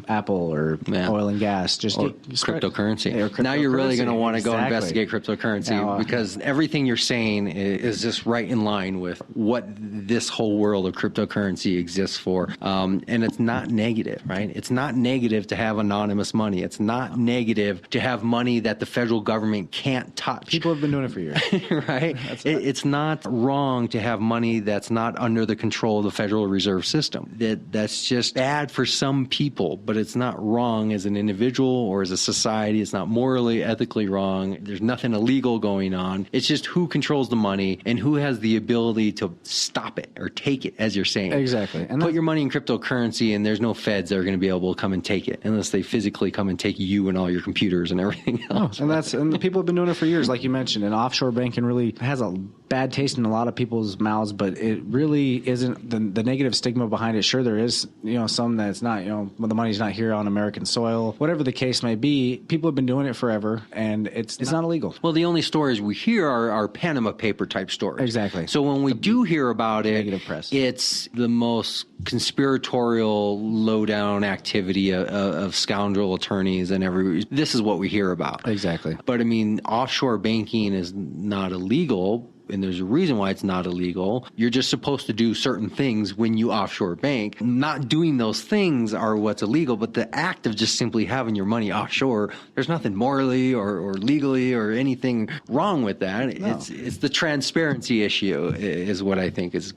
Apple or oil and gas, just cryptocurrency. Now you're really going to want to go investigate cryptocurrency, because everything you're saying is just right in line with what this whole world of cryptocurrency exists for. And it's not negative, right? It's not negative to have anonymous money. It's not negative to have money that the federal government can't touch. People have been doing it for years. Right? It's not wrong to have money that's not under the control of the Federal Reserve System. That's just bad for some people, but it's not wrong as an individual or as a society. It's not morally, ethically wrong. There's nothing illegal going on. It's just who controls the money and who has the ability to stop it or take it, as you're saying. Exactly. And put your money in cryptocurrency, and there's no feds that are going to be able to come and take it unless they physically come and take you and all your computers and everything else. And the people have been doing it for years, like you mentioned. And offshore banking really has a bad taste in a lot of people's mouths, but it really isn't the negative stigma behind it. Sure, there is, some that's not, the money's not here on American soil, whatever the case may be. People have been doing it forever, and it's not illegal. Well, the only stories we hear are Panama paper type stories. Exactly. So when we do hear about it, negative press, it's the most conspiratorial, low-down activity of scoundrel attorneys and this is what we hear about. Exactly. But I mean, offshore banking is not illegal, and there's a reason why it's not illegal. You're just supposed to do certain things when you offshore bank. Not doing those things are what's illegal, but the act of just simply having your money offshore, there's nothing morally or legally or anything wrong with that. No. It's the transparency issue is what I think is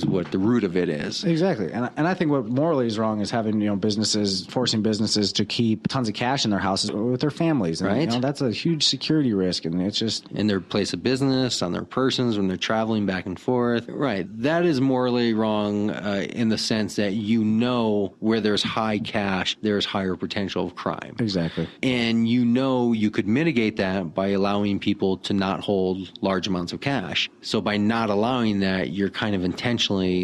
what the root of it is. Exactly. And I think what morally is wrong is having, businesses, forcing businesses to keep tons of cash in their houses with their families. And, right. That's a huge security risk. And it's just... in their place of business, on their persons, when they're traveling back and forth. Right. That is morally wrong in the sense that where there's high cash, there's higher potential of crime. Exactly. And you could mitigate that by allowing people to not hold large amounts of cash. So by not allowing that, you're kind of intentionally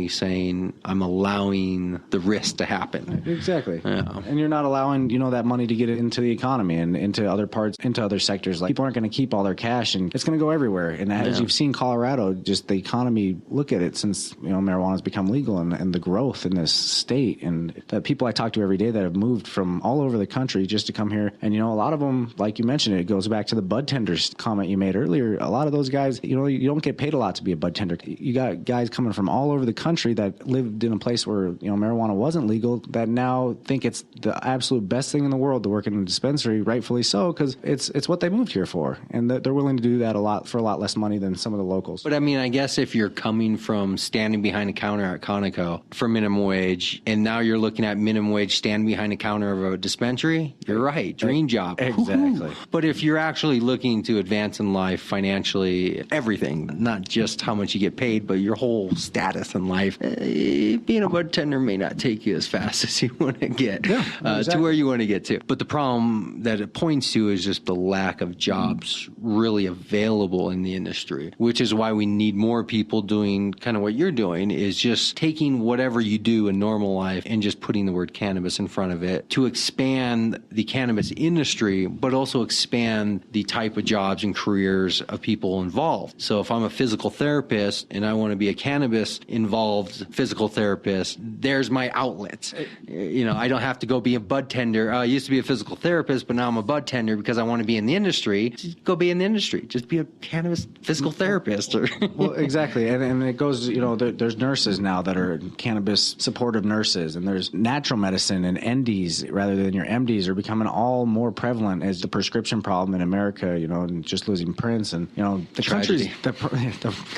saying, I'm allowing the risk to happen. Exactly. Yeah. And you're not allowing, that money to get into the economy and into other parts, into other sectors. Like, people aren't going to keep all their cash, and it's going to go everywhere. And as you've seen Colorado, just the economy, look at it since, marijuana's become legal, and the growth in this state, and the people I talk to every day that have moved from all over the country just to come here. And, a lot of them, like you mentioned, it goes back to the bud tenders comment you made earlier. A lot of those guys, you don't get paid a lot to be a bud tender. You got guys coming from all over the country that lived in a place where marijuana wasn't legal that now think it's the absolute best thing in the world to work in a dispensary, rightfully so, because it's what they moved here for, and they're willing to do that for a lot less money than some of the locals. But I guess if you're coming from standing behind a counter at Conoco for minimum wage, and now you're looking at minimum wage standing behind a counter of a dispensary, you're right, dream job. Exactly. But if you're actually looking to advance in life financially, everything, not just how much you get paid, but your whole status in life, being a bud tender may not take you as fast as you want to get to where you want to get to. But the problem that it points to is just the lack of jobs really available in the industry, which is why we need more people doing kind of what you're doing, is just taking whatever you do in normal life and just putting the word cannabis in front of it to expand the cannabis industry, but also expand the type of jobs and careers of people involved. So if I'm a physical therapist and I want to be a cannabis involved physical therapist, there's my outlet. I don't have to go be a bud tender. I used to be a physical therapist, but now I'm a bud tender because I want to be in the industry. Just go be in the industry. Just be a cannabis physical therapist. Well, exactly. And it goes, there's nurses now that are cannabis supportive nurses, and there's natural medicine, and NDs rather than your MDs are becoming all more prevalent as the prescription problem in America, and just losing Prince. And, the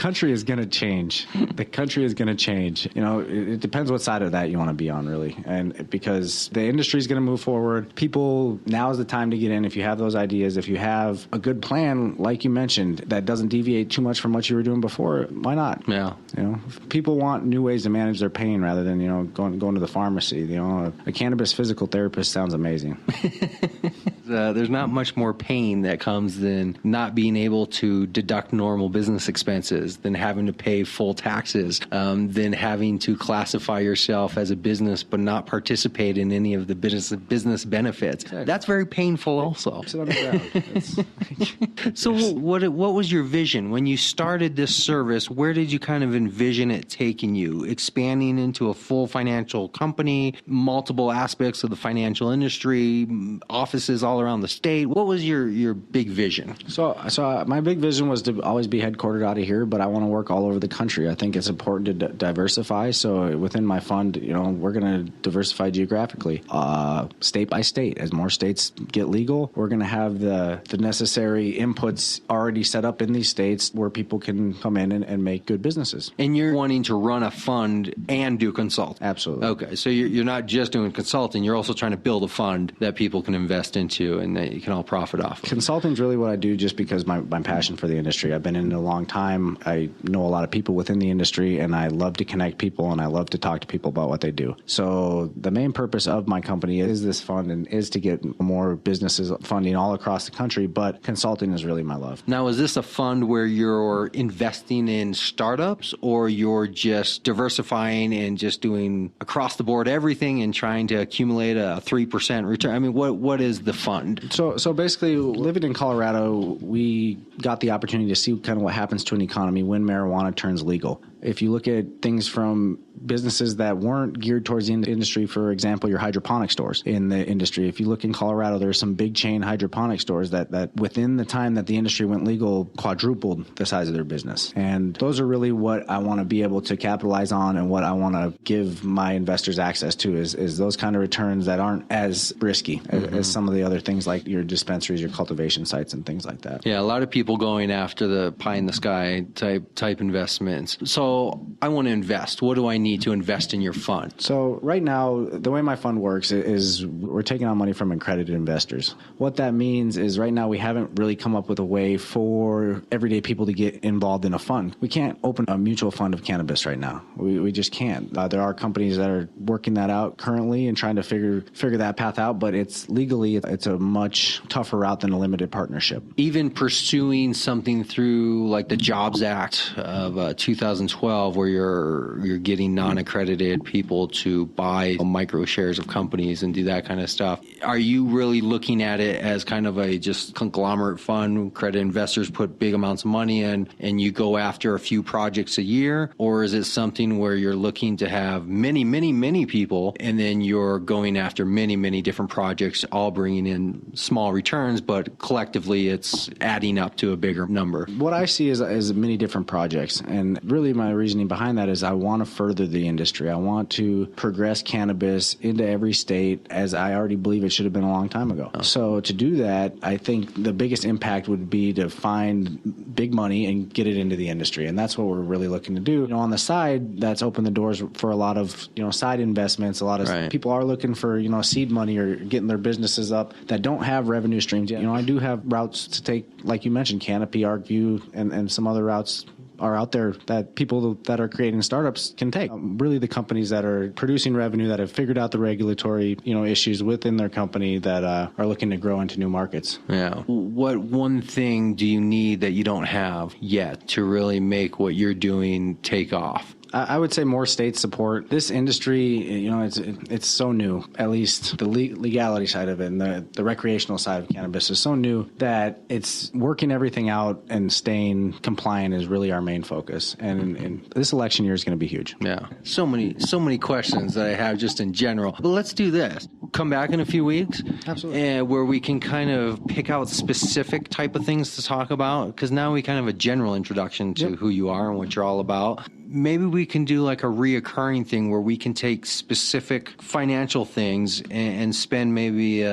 country is going to change. The country is going to change. It depends what side of that you want to be on, really. And because the industry is going to move forward, people, now is the time to get in. If you have those ideas, if you have a good plan, like you mentioned, that doesn't deviate too much from what you were doing before, why not? Yeah. People want new ways to manage their pain rather than, going to the pharmacy. A cannabis physical therapist sounds amazing. There's not much more pain that comes than not being able to deduct normal business expenses, than having to pay full taxes, than having to classify yourself as a business but not participate in any of the business benefits. Exactly. That's very painful also. Sit on the ground. So what was your vision when you started this service? Where did you kind of envision it taking you? Expanding into a full financial company, multiple aspects of the financial industry, offices all around the state. What was your big vision? So my big vision was to always be headquartered out of here, but I want to work all over the country. I think it's important to diversify. So within my fund, we're going to diversify geographically, state by state. As more states get legal, we're going to have the necessary inputs already set up in these states where people can come in and make good businesses. And you're wanting to run a fund and do consult? Absolutely. Okay, so you're not just doing consulting, you're also trying to build a fund that people can invest into and that you can all profit off. Consulting is really what I do just because my passion for the industry. I've been in it a long time. I know a lot of people within the industry, and I love to connect people, and I love to talk to people about what they do. So the main purpose of my company is this fund and is to get more businesses funding all across the country, but consulting is really my love. Now, is this a fund where you're investing in startups, or you're just diversifying and just doing across the board everything and trying to accumulate a 3% return? I mean, what is the fund? So basically, living in Colorado, we got the opportunity to see kind of what happens to an economy when marijuana turns legal. If you look at things from businesses that weren't geared towards the industry, for example, your hydroponic stores in the industry. If you look in Colorado, there's some big chain hydroponic stores that within the time that the industry went legal, quadrupled the size of their business. And those are really what I want to be able to capitalize on, and what I want to give my investors access to is those kind of returns that aren't as risky as some of the other things like your dispensaries, your cultivation sites, and things like that. Yeah, a lot of people going after the pie in the sky type investments. So I want to invest. What do I need to invest in your fund? So right now, the way my fund works is we're taking on money from accredited investors. What that means is right now we haven't really come up with a way for everyday people to get involved in a fund. We can't open a mutual fund of cannabis right now. We just can't. There are companies that are working that out currently and trying to figure that path out, but it's legally, it's a much tougher route than a limited partnership. Even pursuing something through like the Jobs Act of 2012, where you're getting non-accredited people to buy micro shares of companies and do that kind of stuff. Are you really looking at it as kind of a just conglomerate fund, credit investors put big amounts of money in, and you go after a few projects a year? Or is it something where you're looking to have many people, and then you're going after many different projects, all bringing in small returns, but collectively it's adding up to a bigger number? What I see is many different projects, and really my reasoning behind that is I want to further the industry. I want to progress cannabis into every state, as I already believe it should have been a long time ago. So to do that, I think the biggest impact would be to find big money and get it into the industry, and that's what we're really looking to do. On the side, that's opened the doors for a lot of side investments. A lot of people are looking for seed money or getting their businesses up that don't have revenue streams yet. I do have routes to take, like you mentioned, Canopy, ArcView, and some other routes are out there that people that are creating startups can take. Really the companies that are producing revenue, that have figured out the regulatory issues within their company, that are looking to grow into new markets. Yeah. What one thing do you need that you don't have yet to really make what you're doing take off? I would say more state support. This industry, it's so new. At least the legality side of it and the recreational side of cannabis is so new that it's working everything out and staying compliant is really our main focus. And this election year is going to be huge. Yeah. So many questions that I have just in general. But let's do this. Come back in a few weeks. Absolutely. Where we can kind of pick out specific type of things to talk about, because now we kind of have a general introduction to who you are and what you're all about. Maybe we can do like a reoccurring thing where we can take specific financial things and spend maybe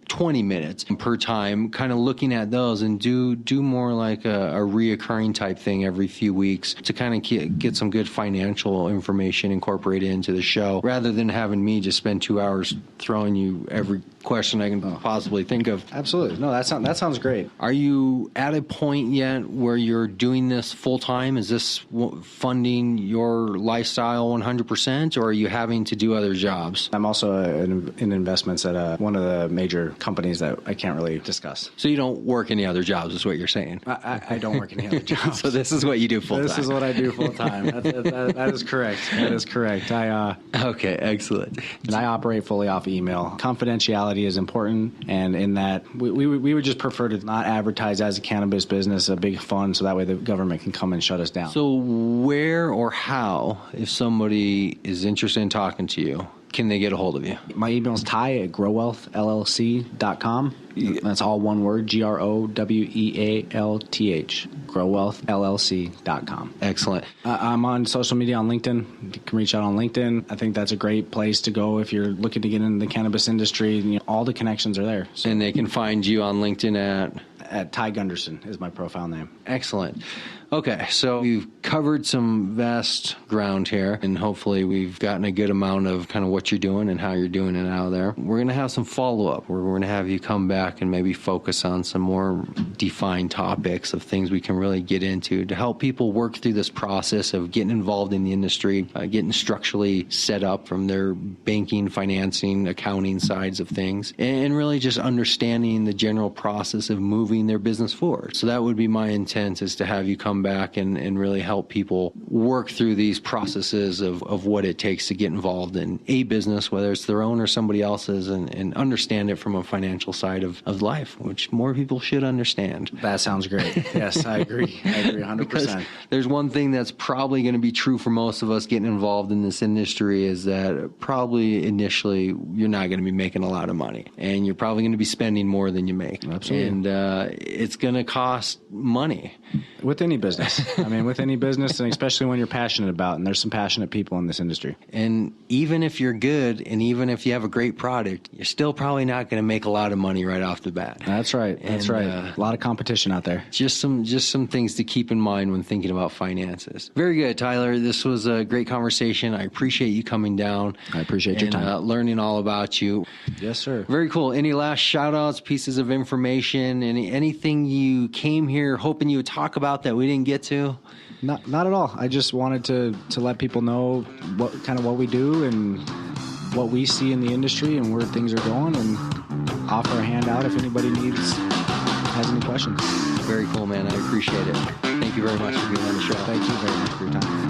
20 minutes per time kind of looking at those, and do more like a reoccurring type thing every few weeks to kind of get some good financial information incorporated into the show, rather than having me just spend 2 hours throwing you every question I can possibly think of. Absolutely. No, that sounds great. Are you at a point yet where you're doing this full time? Is this funding your lifestyle 100%, or are you having to do other jobs? I'm also in investments at one of the major companies that I can't really discuss. So you don't work any other jobs, is what you're saying? I don't work any other jobs. So this is what you do full time. This is what I do full time. That is correct. That is correct. Okay, excellent. And I operate fully off email. Confidentiality is important, and in that we would just prefer to not advertise as a cannabis business, a big fund, so that way the government can come and shut us down. So where or how, if somebody is interested in talking to you, can they get a hold of you? My email is ty@growwealthllc.com. That's all one word, GrowWealth, growwealthllc.com. Excellent. I'm on social media on LinkedIn. You can reach out on LinkedIn. I think that's a great place to go if you're looking to get into the cannabis industry. All the connections are there. So. And they can find you on LinkedIn at Ty Gunderson is my profile name. Excellent. Okay, so we've covered some vast ground here, and hopefully we've gotten a good amount of kind of what you're doing and how you're doing it out there. We're going to have some follow-up where we're going to have you come back and maybe focus on some more defined topics of things we can really get into to help people work through this process of getting involved in the industry, getting structurally set up from their banking, financing, accounting sides of things, and really just understanding the general process of moving their business forward. So that would be my intent, is to have you come come back and really help people work through these processes of what it takes to get involved in a business, whether it's their own or somebody else's, and understand it from a financial side of life, which more people should understand. That sounds great. Yes, I agree. I agree 100%. Because there's one thing that's probably going to be true for most of us getting involved in this industry is that probably initially you're not going to be making a lot of money, and you're probably going to be spending more than you make. Absolutely. And it's going to cost money. With any business. I mean, with any business, and especially when you're passionate about it, and there's some passionate people in this industry. And even if you're good, and even if you have a great product, you're still probably not going to make a lot of money right off the bat. That's right. That's right. A lot of competition out there. Just some things to keep in mind when thinking about finances. Very good, Tyler. This was a great conversation. I appreciate you coming down. I appreciate your time. Learning all about you. Yes, sir. Very cool. Any last shout outs, pieces of information, anything you came here hoping you would talk about that we didn't get to? Not at all. I just wanted to let people know what we do and what we see in the industry and where things are going, and offer a handout if anybody has any questions. Very cool, man. I appreciate it. Thank you very much for being on the show. Thank you very much for your time.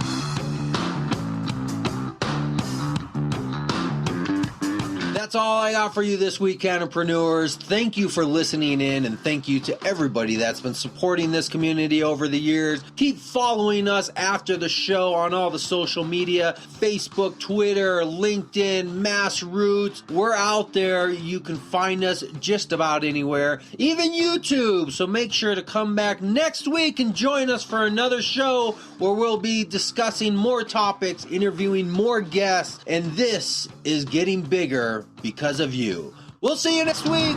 That's all I got for you this week, Cannapreneurs. Thank you for listening in, and thank you to everybody that's been supporting this community over the years. Keep following us after the show on all the social media, Facebook, Twitter, LinkedIn, Mass Roots. We're out there. You can find us just about anywhere, even YouTube. So make sure to come back next week and join us for another show where we'll be discussing more topics, interviewing more guests, and this is getting bigger because of you. We'll see you next week.